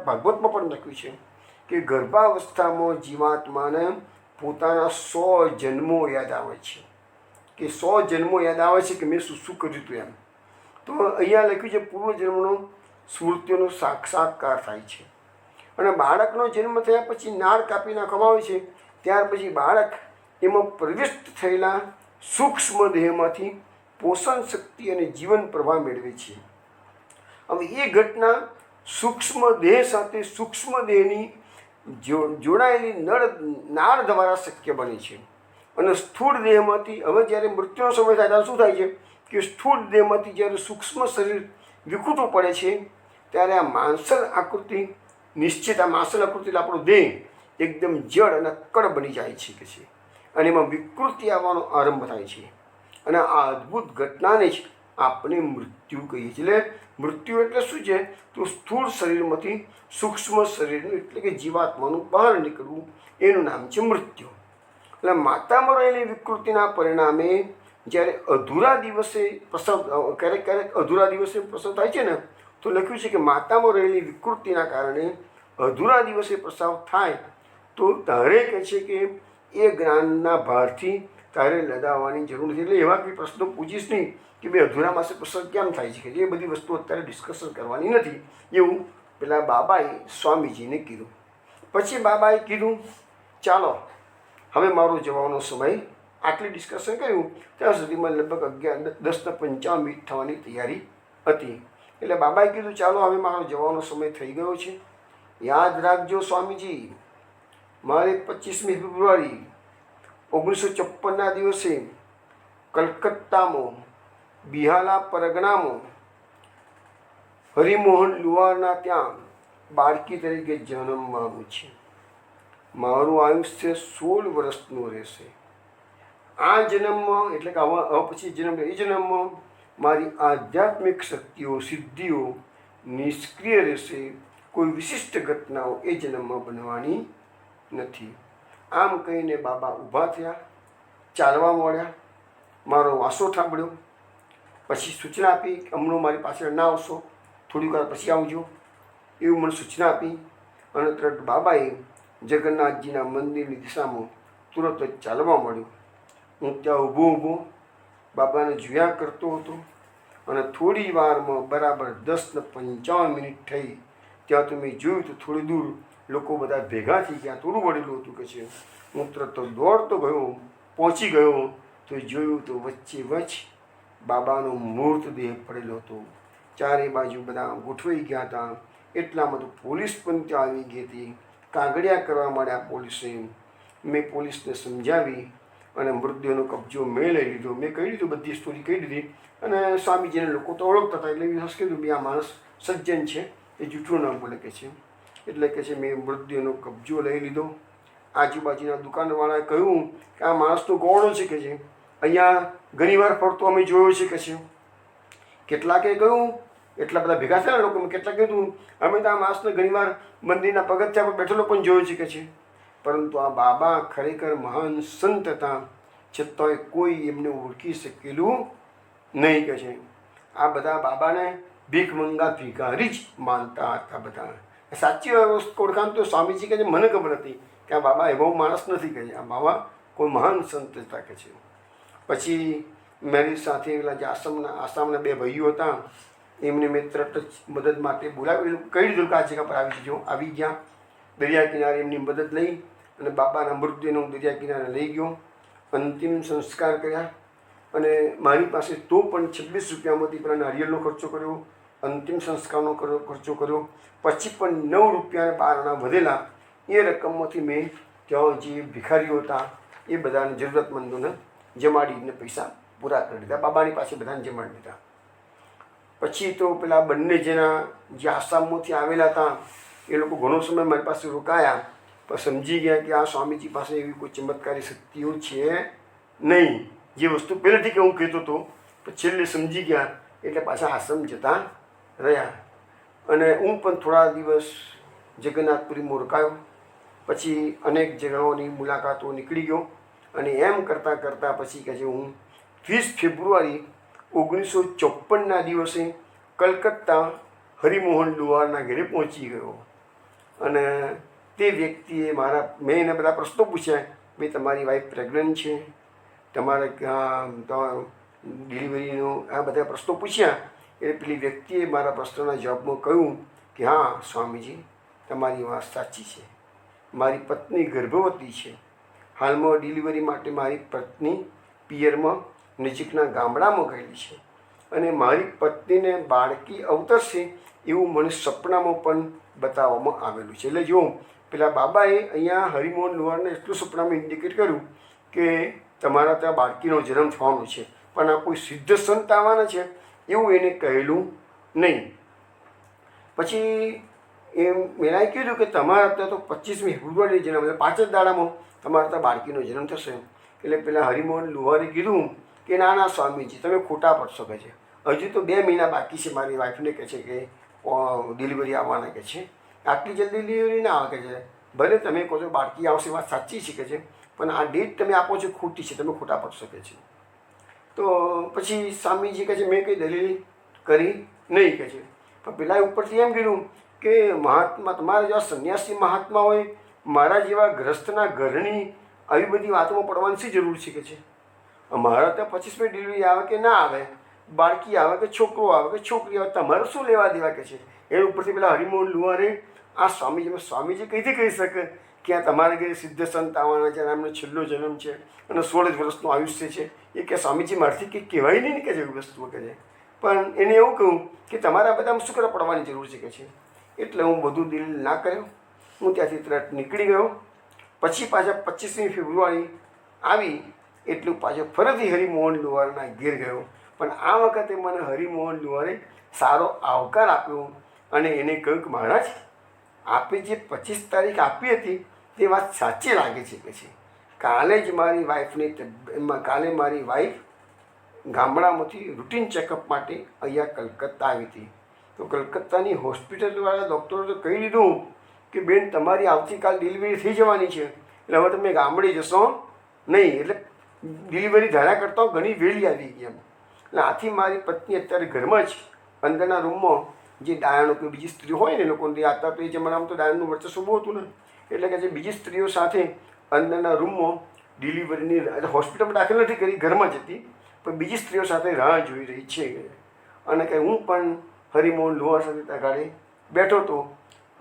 Speaker 1: ભાગવતમાં પણ લખ્યું છે કે ગર્ભાવસ્થામાં જીવાત્માને પોતાના 100 જન્મો યાદ આવે છે. કે 100 જન્મો યાદ આવે છે કે મેં શું કર્યું હતું એમ. તો અહીંયા લખ્યું છે પૂર્વજન્મનો સ્મૃતિઓનો સાક્ષાત્કાર થાય છે. અને બાળકનો જન્મ થયા પછી નાળ કાપી નાખવામાં આવે છે. ત્યાર પછી બાળક એમાં પ્રવિષ્ટ થયેલા સૂક્ષ્મ દેહમાંથી પોષણ શક્તિ અને જીવન પ્રવાહ મેળવે છે. હવે એ ઘટના સૂક્ષ્મ દેહ સાથે સૂક્ષ્મ દેહની જોડાયેલી નાળ દ્વારા શક્ય બને છે. અને સ્થૂળ દેહમાંથી હવે જ્યારે મૃત્યુનો સમય થાય ત્યારે શું થાય છે કે સ્થૂળ દેહમાંથી જ્યારે સૂક્ષ્મ શરીર વિખૂટું પડે છે ત્યારે આ માંસલ આકૃતિ નિશ્ચિત, આ માંસલ આકૃતિ એટલે આપણો દેહ એકદમ જડ અને કડ બની જાય છે. કે છે અને એમાં વિકૃતિ આવવાનો આરંભ થાય છે. અને આ અદ્ભુત ઘટનાને જ આપણે મૃત્યુ કહીએ છીએ. એટલે મૃત્યુ એટલે શું છે? તો સ્થૂળ શરીરમાંથી સૂક્ષ્મ શરીરનું એટલે કે જીવાત્માનું બહાર નીકળવું, એનું નામ છે મૃત્યુ. એટલે માતામાં રહેલી વિકૃતિના પરિણામે જ્યારે અધૂરા દિવસે પ્રસવ, ક્યારેક અધૂરા દિવસે પ્રસવ થાય છે ને, તો લખ્યું છે કે માતામાં રહેલી વિકૃતિના કારણે અધૂરા દિવસે પ્રસવ થાય તો તારે કહે છે કે એ જ્ઞાનના ભારથી તારે લદાવવાની જરૂર નથી. એટલે એવા કંઈ પ્રશ્નો પૂછીશ નહીં કે ભાઈ અધૂરા માસે પ્રસવ કેમ થાય છે. કે એ બધી વસ્તુ અત્યારે ડિસ્કશન કરવાની નથી. એવું પેલા બાબાએ સ્વામીજીને કીધું. પછી બાબાએ કીધું ચાલો હવે મારો જવાનો સમય. આટલી ડિસ્કશન કર્યું ત્યાં સુધીમાં લગભગ 10:55 થવાની તૈયારી હતી. એટલે બાબાએ કીધું ચાલો હવે મારો જવાનો સમય થઈ ગયો છે. યાદ રાખજો સ્વામીજી, મારે 25મી ફેબ્રુઆરી 1954ના દિવસે કલકત્તામાં બિહાલા પરગણામાં હરિમોહન લુહારના ત્યાં બાળકી તરીકે જન્મવાનું છે. મારું આયુષ્ય 16 વર્ષનું રહેશે. આ જન્મમાં એટલે કે હવે પછી જન્મ, એ જન્મમાં મારી આધ્યાત્મિક શક્તિઓ સિદ્ધિઓ નિષ્ક્રિય રહેશે. કોઈ વિશિષ્ટ ઘટનાઓ એ જન્મમાં બનવાની નથી. આમ કહીને બાબા ઊભા થયા, ચાલવા મળ્યા. મારો વાંસો થાંભળ્યો. પછી સૂચના આપી કે હમણાં મારી પાછળ ના આવશો, થોડીક વાર પછી આવજો, એવું મને સૂચના આપી. અને તરત બાબાએ જગન્નાથજીના મંદિરની દિશામાં તુરત જ ચાલવા મળ્યું. હું ત્યાં ઊભો બાબાને જોયા કરતો હતો. અને થોડી વારમાં બરાબર 10:55 થઈ. ત્યાં તો મેં જોયું તો થોડી દૂર લોકો બધા ભેગા થઈ ગયા. થોડું વળેલું હતું. કે છે હું તરત દોડતો ગયો, પહોંચી ગયો તો જોયું તો વચ્ચે વચ્ચ બાબાનો મૃતદેહ પડેલો હતો. ચારે બાજુ બધા ગોઠવાઈ ગયા હતા. એટલામાં તો પોલીસ પણ ત્યાં આવી ગઈ હતી. કાગળિયા કરવા માંડ્યા પોલીસે. મેં પોલીસને સમજાવી અને મૃતદેહનો કબજો મેં લઈ લીધો. મેં કહી દીધું, બધી સ્ટોરી કહી દીધી. અને સ્વામીજીને લોકો તો ઓળખતા હતા, એટલે વિશ્વાસ કીધું બી આ માણસ સજ્જન છે, એ જૂઠું ના બોલે કે છે. એટલે કે છે મેં મૃતદેહનો કબજો લઈ લીધો. આજુબાજુના દુકાનવાળાએ કહ્યું કે આ માણસ તો ગોળો છે કે છે, અહીંયા ઘણીવાર ફરતો અમે જોયો છે કે છે. કેટલાકે કહ્યું, એટલા બધા ભેગા થયા લોકો, કેટલાક કીધું અમે તો આ માણસને ઘણીવાર મંદિરના પગથિયા પર બેઠેલો પણ જોયો છે કે છે. પરંતુ આ બાબા ખરેખર મહાન સંત હતા, છતાંય કોઈ એમને ઓળખી શકેલું નહીં કે છે. આ બધા બાબાને ભીખ મંગા ભિખારી જ માનતા હતા બધા. સાચી ઓળખાણ તો સ્વામીજી કહે છે મને ખબર હતી કે આ બાબા એવો માણસ નથી કહે છે, આ બાબા કોઈ મહાન સંત હતા કે છે. પછી મારી સાથે પેલા જે આસામના બે ભાઈઓ હતા, એમને મેં તરત જ મદદ માટે બોલાવી, કહી દીધું કે આ જગ્યા પર આવી જજો. આવી ગયા, દરિયા કિનારે એમની મદદ લઈ અને બાબાના મૃતદેહનો દરિયા કિનારે લઈ ગયો. અંતિમ સંસ્કાર કર્યા અને મારી પાસે તો પણ 26 રૂપિયામાંથી પેલા નારિયેળનો ખર્ચો કર્યો, અંતિમ સંસ્કારનો ખર્ચો કર્યો. પછી પણ 9 રૂપિયા 12 આણા વધેલા. એ રકમમાંથી મેં ત્યાં જે ભિખારીઓ હતા એ બધાને જરૂરતમંદોને જમાડીને પૈસા પૂરા કરી દીધા. બાબાની પાસે બધાને જમાડી દીધા. પછી તો પેલા બંને જેના જે આસામમાંથી આવેલા હતા એ લોકો ઘણો સમય મારી પાસે રોકાયા, પણ સમજી ગયા કે આ સ્વામીજી પાસે એવી કોઈ ચમત્કારી શક્તિઓ છે નહીં. જે વસ્તુ પહેલેથી કે હું કહેતો હતો, પણ છેલ્લે સમજી ગયા એટલે પાછા આશ્રમ જતા રહ્યા. અને હું પણ થોડા દિવસ જગન્નાથપુરીમાં રોકાયો. પછી અનેક જગ્યાઓની મુલાકાતો નીકળી ગયો. અને એમ કરતાં કરતાં પછી કહે છે હું 20 ફેબ્રુઆરી 1954ના દિવસે કલકત્તા હરિમોહન લુહારના ઘરે પહોંચી ગયો. અને તે વ્યક્તિએ મેં એને બધા પ્રશ્નો પૂછ્યા, ભાઈ તમારી વાઈફ પ્રેગ્નન્ટ છે, તમારે ડિલિવરીનો આ બધા પ્રશ્નો પૂછ્યા. એટલે પેલી વ્યક્તિએ મારા પ્રશ્નના જવાબમાં કહ્યું કે હા સ્વામીજી તમારી વાત સાચી છે, મારી પત્ની ગર્ભવતી છે. હાલમાં ડિલિવરી માટે મારી પત્ની પિયરમાં નજીકના ગામડામાં ગયેલી છે અને મારી પત્નીને બાળકી અવતરશે એવું મને સપનામાં પણ બતાવવામાં આવેલું છે. એટલે જો પેલા બાબાએ અહીંયા હરિમોહન લુહારને એટલું સપનામાં ઇન્ડિકેટ કર્યું કે તમારા ત્યાં બાળકીનો જન્મ થવાનો છે, પણ આ કોઈ સિદ્ધ સંત આવવાના છે એવું એને કહેલું નહીં. પછી મેં કીધું કે તમારા ત્યાં તો 25મી ફેબ્રુઆરી જન્મ, એટલે 5 જ દાડામાં તમારા ત્યાં બાળકીનો જન્મ થશે. એટલે પેલા હરિમોહન લુહારે કીધું કે ના ના સ્વામીજી તમે ખોટા પડશો કે છે, હજુ તો 2 મહિના બાકી છે મારી વાઈફને કહે છે કે ડિલિવરી આવવાના કે છે, આટલી જલ્દી ડિલિવરી ના આવે કે છે. ભલે તમે કહો છો બાળકી આવશે વાત સાચી છે કે છે, પણ આ ડેટ તમે આપો છો ખોટી છે, તમે ખોટા પડી શકે છે. તો પછી સ્વામીજી કહે છે મેં કંઈ દલીલ કરી નહીં કે છે. પણ પેલા ઉપરથી એમ કીધું કે મહાત્મા તમારા જેવા સંન્યાસી મહાત્મા હોય, મારા જેવા ગ્રસ્તના ઘરની આવી બધી વાતોમાં પડવાની શી જરૂર છે કે છે. મારા ત્યાં 25મી ડિલિવરી આવે કે ના આવે, બાળકી આવે કે છોકરો આવે કે છોકરી આવે, તમારે શું લેવા દેવા કે છે. એ ઉપરથી પેલા હરિમોહન લુહારે આ સ્વામીજી કઈથી કહી શકે કે આ તમારા ઘરે સિદ્ધ સંત આવવાના છે, એમનો છેલ્લો જન્મ છે અને 16 જ વર્ષનું આયુષ્ય છે. એ કે સ્વામીજી મારથી કંઈક કહેવાય નહીં ને કે છે એવી વસ્તુઓ કે છે. પણ એને એવું કહ્યું કે તમારા બધામાં શું કરવા પડવાની જરૂર છે કે છે. એટલે હું બધું દિલ ના કર્યો, હું ત્યાંથી તરત નીકળી ગયો. પછી પાછા 25મી ફેબ્રુઆરી આવી એટલું પાછો ફરીથી હરિમોહન લુહારના ઘેર ગયો. પણ આ વખતે મને હરિમોહન લુહારે સારો આવકાર આપ્યો અને એને કહ્યું કે મહારાજ આપે જે 25 તારીખ આપી હતી તે વાત સાચી લાગે છે કે છે. કાલે જ મારી વાઈફ ગામડામાંથી રૂટીન ચેકઅપ માટે અહીંયા કલકત્તા આવી હતી. તો કલકત્તાની હોસ્પિટલવાળા ડૉક્ટરો તો કહી દીધું કે બેન તમારી આવતીકાલ ડિલિવરી થઈ જવાની છે, એટલે હવે તમે ગામડે જશો નહીં. એટલે ડિલિવરી ધારા કરતાં ઘણી વહેલી આવી ગઈ એમ. એટલે આથી મારી પત્ની અત્યારે ઘરમાં જ અંદરના રૂમમાં જે ડાયણો કે બીજી સ્ત્રીઓ હોય ને એ લોકોને આતા તો એ જમાનામાં તો ડાયણનું વર્ચસ્વ બહુ હતું ને, એટલે કે જે બીજી સ્ત્રીઓ સાથે અંદરના રૂમમાં ડિલિવરીની હોસ્પિટલમાં દાખલ નથી કરી, ઘરમાં જ હતી, પણ બીજી સ્ત્રીઓ સાથે રાહ જોઈ રહી છે. અને કે હું પણ હરિમોહન લુહાર સાથે ત્યાં ગાડી બેઠો હતો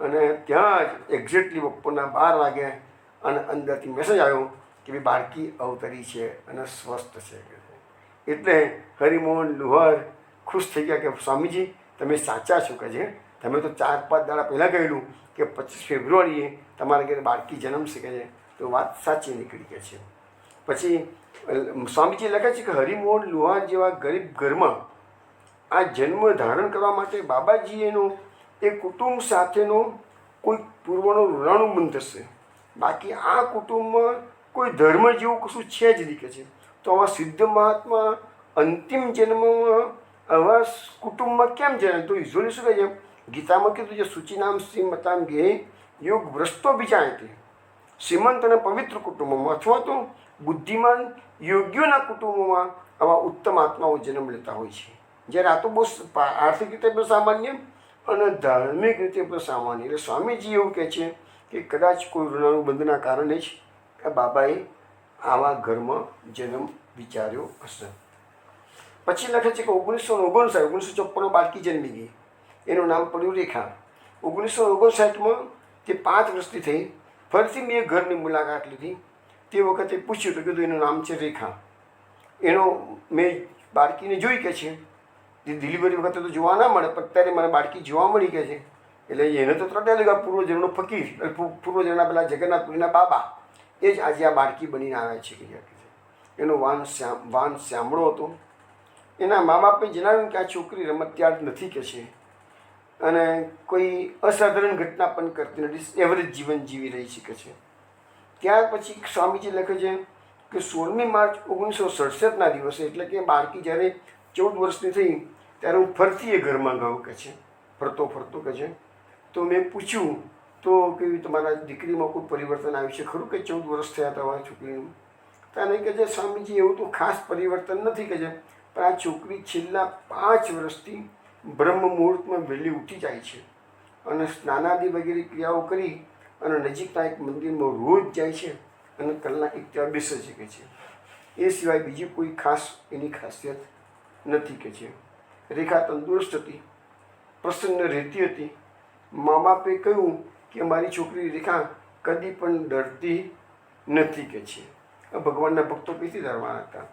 Speaker 1: અને ત્યાં જ એક્ઝેક્ટલી બપોરના 12 વાગ્યા અને અંદરથી મેસેજ આવ્યો કે ભાઈ બાળકી અવતરી છે અને સ્વસ્થ છે. એટલે હરિમોહન લુહાર ખુશ થઈ ગયા કે સ્વામીજી તમે સાચા છો કે છે. તમે તો 4-5 દાડા પહેલાં કહેલું કે 25 ફેબ્રુઆરીએ તમારા ઘરે બાળકી જન્મશે કે છે, તો વાત સાચી નીકળી કે છે. પછી સ્વામીજી લખે છે કે હરિમોહન લુહાર જેવા ગરીબ ઘરમાં આ જન્મ ધારણ કરવા માટે બાબાજી એનો એ કુટુંબ સાથેનો કોઈ પૂર્વનો ઋણાનુબંધ થશે. બાકી આ કુટુંબમાં કોઈ ધર્મ જેવું કશું છે જ નહીં કે છે. તો આવા સિદ્ધ મહાત્મા અંતિમ જન્મમાં આવા કુટુંબમાં કેમ છે? તો યુઝ્યુઅલી શું કહે છે, ગીતામાં કીધું છે સૂચિનામ શ્રીમતામ ગે યોગ ભ્રષ્ટો બિચાયતે, શ્રીમંત અને પવિત્ર કુટુંબોમાં અથવા તો બુદ્ધિમાન યોગ્યોના કુટુંબોમાં આવા ઉત્તમ આત્માઓ જન્મ લેતા હોય છે. જ્યારે આ તો બહુ આર્થિક રીતે પણ સામાન્ય અને ધાર્મિક રીતે પણ સામાન્ય. એટલે સ્વામીજી એવું કહે છે કે કદાચ કોઈ ઋણાનુબંધના કારણે જ આ બાબાએ આવા ઘરમાં જન્મ વિચાર્યો હશે. પછી લખે છે કે 1959 બાળકી જન્મી ગઈ. એનું નામ પડ્યું રેખા. 1959માં તે 5 વર્ષની થઈ. ફરીથી મેં ઘરની મુલાકાત લીધી. તે વખતે પૂછ્યું તો કીધું એનું નામ છે રેખા. એનો મેં બાળકીને જોઈ કે છે, ડિલિવરી વખતે તો જોવા ના મળે, પણ અત્યારે મને બાળકી જોવા મળી કે છે. એટલે એને તો ત્રણેય લગા પૂર્વજન્મનો ફકીર, પૂર્વજન્મના પેલા જગન્નાથપુરીના બાબા એ જ આજે આ બાળકી બનીને આવ્યા છે કે એનો વાન શ્યામળો હતો. એના મા બાપે જણાવ્યું કે આ છોકરી રમતિયાળ નથી કે છે અને કોઈ અસાધારણ ઘટના પણ કરતી નથી, એવરેજ જીવન જીવી રહી છે કે છે. ત્યાર પછી સ્વામીજી લખે છે કે 16મી માર્ચ 1967ના દિવસે, એટલે કે બાળકી જ્યારે 14 વર્ષની થઈ ત્યારે હું ફરતી એ ઘરમાં ગયો કે છે, ફરતો કે છે. તો મેં પૂછ્યું તો કે તમારા દીકરીમાં કોઈ પરિવર્તન આવ્યું છે ખરું કે 14 વર્ષ થયા તમારી છોકરીનું? ત્યારે કે છે સ્વામીજી એવું તો ખાસ પરિવર્તન નથી કે છે, પણ આ છોકરી છેલ્લા 5 વર્ષથી બ્રહ્મ મુહૂર્તમાં વહેલી ઉઠી જાય છે અને સ્નાનાદિ વગેરે ક્રિયાઓ કરી અને નજીકના એક મંદિરમાં રોજ જાય છે અને કલાક એક ત્યાં બેસે છે કે છે. એ સિવાય બીજી કોઈ ખાસ એની ખાસિયત નથી કે છે. રેખા તંદુરસ્ત હતી, પ્રસન્ન રહેતી હતી. મા બાપે કહ્યું કે મારી છોકરી રેખા કદી પણ ડરતી નથી કે છે. ભગવાનના ભક્તો કઈથી ડરવાના હતા?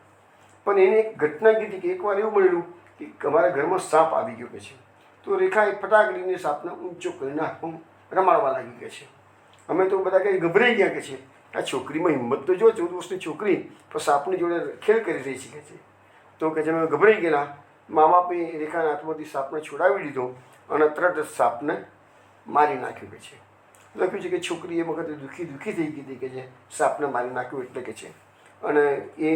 Speaker 1: પણ એને એક ઘટના કીધી કે એકવાર એવું બનેલું કે અમારા ઘરમાં સાપ આવી ગયો કે છે. તો રેખાએ ફટાકડીને સાપને ઊંચો કરીને હાથમાં રમાડવા લાગી કે છે. અમે તો બધા કંઈ ગભરાઈ ગયા કે છે, આ છોકરીમાં હિંમત તો જો 14 વર્ષની છોકરી પણ સાપની જોડે ખેલ કરી રહી છે કે છે. તો કે અમે ગભરાઈ ગયેલા. મા બાપે રેખાના હાથમાંથી સાપને છોડાવી દીધો અને તરત જ સાપને મારી નાખ્યું કે છે. લખ્યું છે કે છોકરી એ વખતે દુઃખી થઈ ગઈ હતી કે જે સાપને મારી નાખ્યું એટલે કે છે. અને એ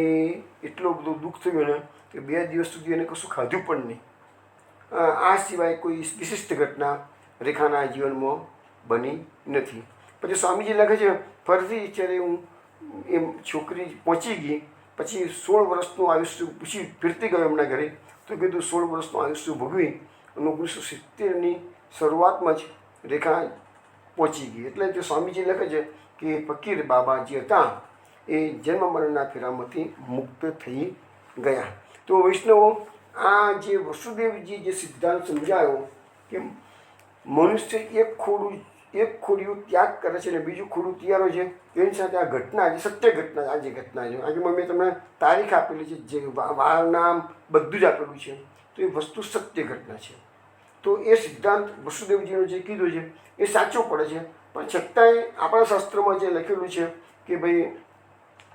Speaker 1: એટલો બધો દુઃખ થયું ને કે 2 દિવસ સુધી એને કશું ખાધું પણ નહીં. આ સિવાય કોઈ વિશિષ્ટ ઘટના રેખાના જીવનમાં બની નથી. પછી સ્વામીજી લખે છે ફરીથી જ્યારે હું એ છોકરી પહોંચી ગઈ પછી 16 વર્ષનું આયુષ્ય પૂછી ફીરતી ગયો એમના ઘરે. તો કીધું 16 વર્ષનું આયુષ્ય ભોગવી અને 1970ની શરૂઆતમાં જ રેખા પહોંચી ગઈ. એટલે તે સ્વામીજી લખે છે કે ફકીર બાબા જે હતા એ જન્મ મરણના ફેરામાંથી મુક્ત થઈ ગયા. તો વૈષ્ણવો, આ જે વસુદેવજી જે સિદ્ધાંત સમજાયો કે મનુષ્ય એક ખોડિયું ત્યાગ કરે છે અને બીજું ખોડું તૈયાર છે, એની સાથે આ ઘટના જે સત્ય ઘટના આ જે ઘટના છે, આજે મેં તમને તારીખ આપેલી છે, જે વાર નામ બધું જ આપેલું છે, તો એ વસ્તુ સત્ય ઘટના છે. તો એ સિદ્ધાંત વસુદેવજીનો જે કીધું છે એ સાચો પડે છે. પણ છતાંય આપણા શાસ્ત્રમાં જે લખેલું છે કે ભાઈ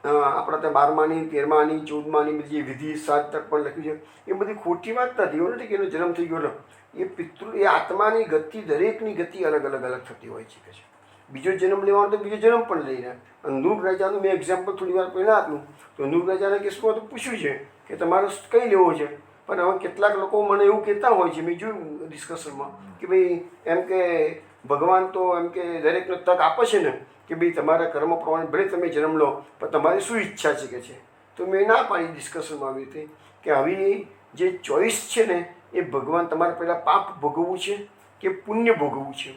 Speaker 1: આપણા ત્યાં 12માની 13માની 14માની બધી વિધિ શ્રાદ્ધ તક પણ લખ્યું છે, એ બધી ખોટી વાત નથી. એવું નથી કે એનો જન્મ થઈ ગયો. એ આત્માની ગતિ, દરેકની ગતિ અલગ થતી હોય છે કે છે. બીજો જન્મ લેવાનો તો બીજો જન્મ પણ લઈને. નૃગ રાજાનું મેં એક્ઝામ્પલ થોડી વાર પહેલાં આપ્યું. તો નૃગ રાજાના કેસમાં તો પૂછ્યું છે કે તમારે કઈ લેવો છે, પણ હવે કેટલાક લોકો મને એવું કહેતા હોય છે, મેં જોયું ડિસ્કશનમાં કે ભાઈ એમ કે ભગવાન તો એમ કે દરેકને તક આપે છે ને કે ભાઈ તમારા કર્મ પ્રમાણે ભલે તમે જન્મ લો પણ તમારી શું ઈચ્છા છે કે છે. તો મેં ના પાડી ડિસ્કશનમાં આવી હતી કે આવી જે ચોઈસ છે ને એ ભગવાન તમારે પહેલાં પાપ ભોગવવું છે કે પુણ્ય ભોગવવું છે.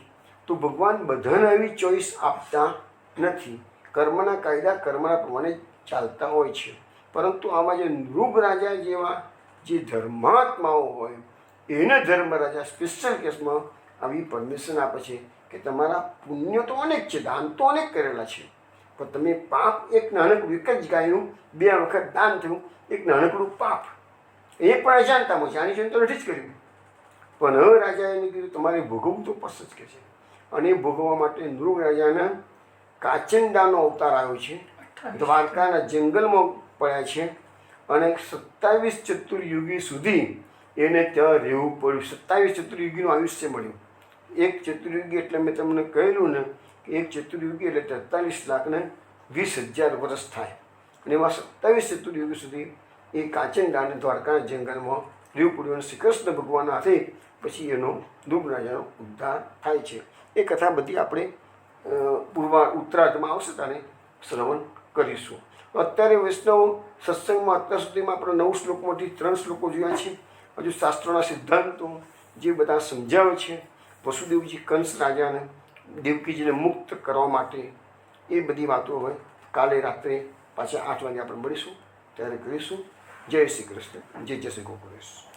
Speaker 1: તો ભગવાન બધાને આવી ચોઈસ આપતા નથી. કર્મના કાયદા કર્મના પ્રમાણે ચાલતા હોય છે. પરંતુ આમાં જે નૃગ રાજા જેવા જે ધર્માત્માઓ હોય એને ધર્મ રાજા સ્પેશિયલ કેસમાં આવી પરમિશન આપે છે કે તમારા પુણ્ય તો અનેક છે, દાન તો અનેક કરેલા છે, પણ તમે પાપ એક નાનકડું, એક જ ગાયનું 2 વખત દાન થયું, એક નાનકડું પાપ, એ પણ અજાણતામાં છે, આની જોઈને તો નથી જ કર્યું. પણ હવે રાજાએ એને કીધું તમારે ભોગવવું તો પડશે જ કે છે. અને એ ભોગવવા માટે નૃગ રાજાના કાચિંડાનો અવતાર આવ્યો છે. દ્વારકાના જંગલમાં પડ્યા છે અને 27 ચતુર્યુગી સુધી એને ત્યાં રહેવું પડ્યું. 27 ચતુર્યુગીનું આયુષ્ય મળ્યું. એક ચતુર્યુગી એટલે મેં તમને કહેલું ને કે એક ચતુર્યુગી એટલે 43,20,000 વર્ષ થાય અને એમાં 27 ચતુર્યુગી સુધી એ કાંચનડા અને દ્વારકાના જંગલમાં રહેવું પડ્યું અને શ્રી કૃષ્ણ ભગવાન હાથે પછી એનો ધ્રુવ રાજાનો ઉદ્ધાર થાય છે. એ કથા બધી આપણે ઉત્તરાર્ધમાં આવશે ત્યારે શ્રવણ કરીશું. અત્યારે વૈષ્ણવ સત્સંગમાં અત્યાર સુધીમાં આપણે 9 શ્લોકમાંથી 3 શ્લોકો જોયા છે. હજુ શાસ્ત્રોના સિદ્ધાંતો જે બધા સમજાવે છે વસુદેવજી કંસ રાજાને દેવકીજીને મુક્ત કરવા માટે, એ બધી વાતો હવે કાલે રાત્રે પાછા 8 વાગે આપણે મળીશું ત્યારે કરીશું. જય શ્રી કૃષ્ણ. જય શ્રી ગોકુળેશ.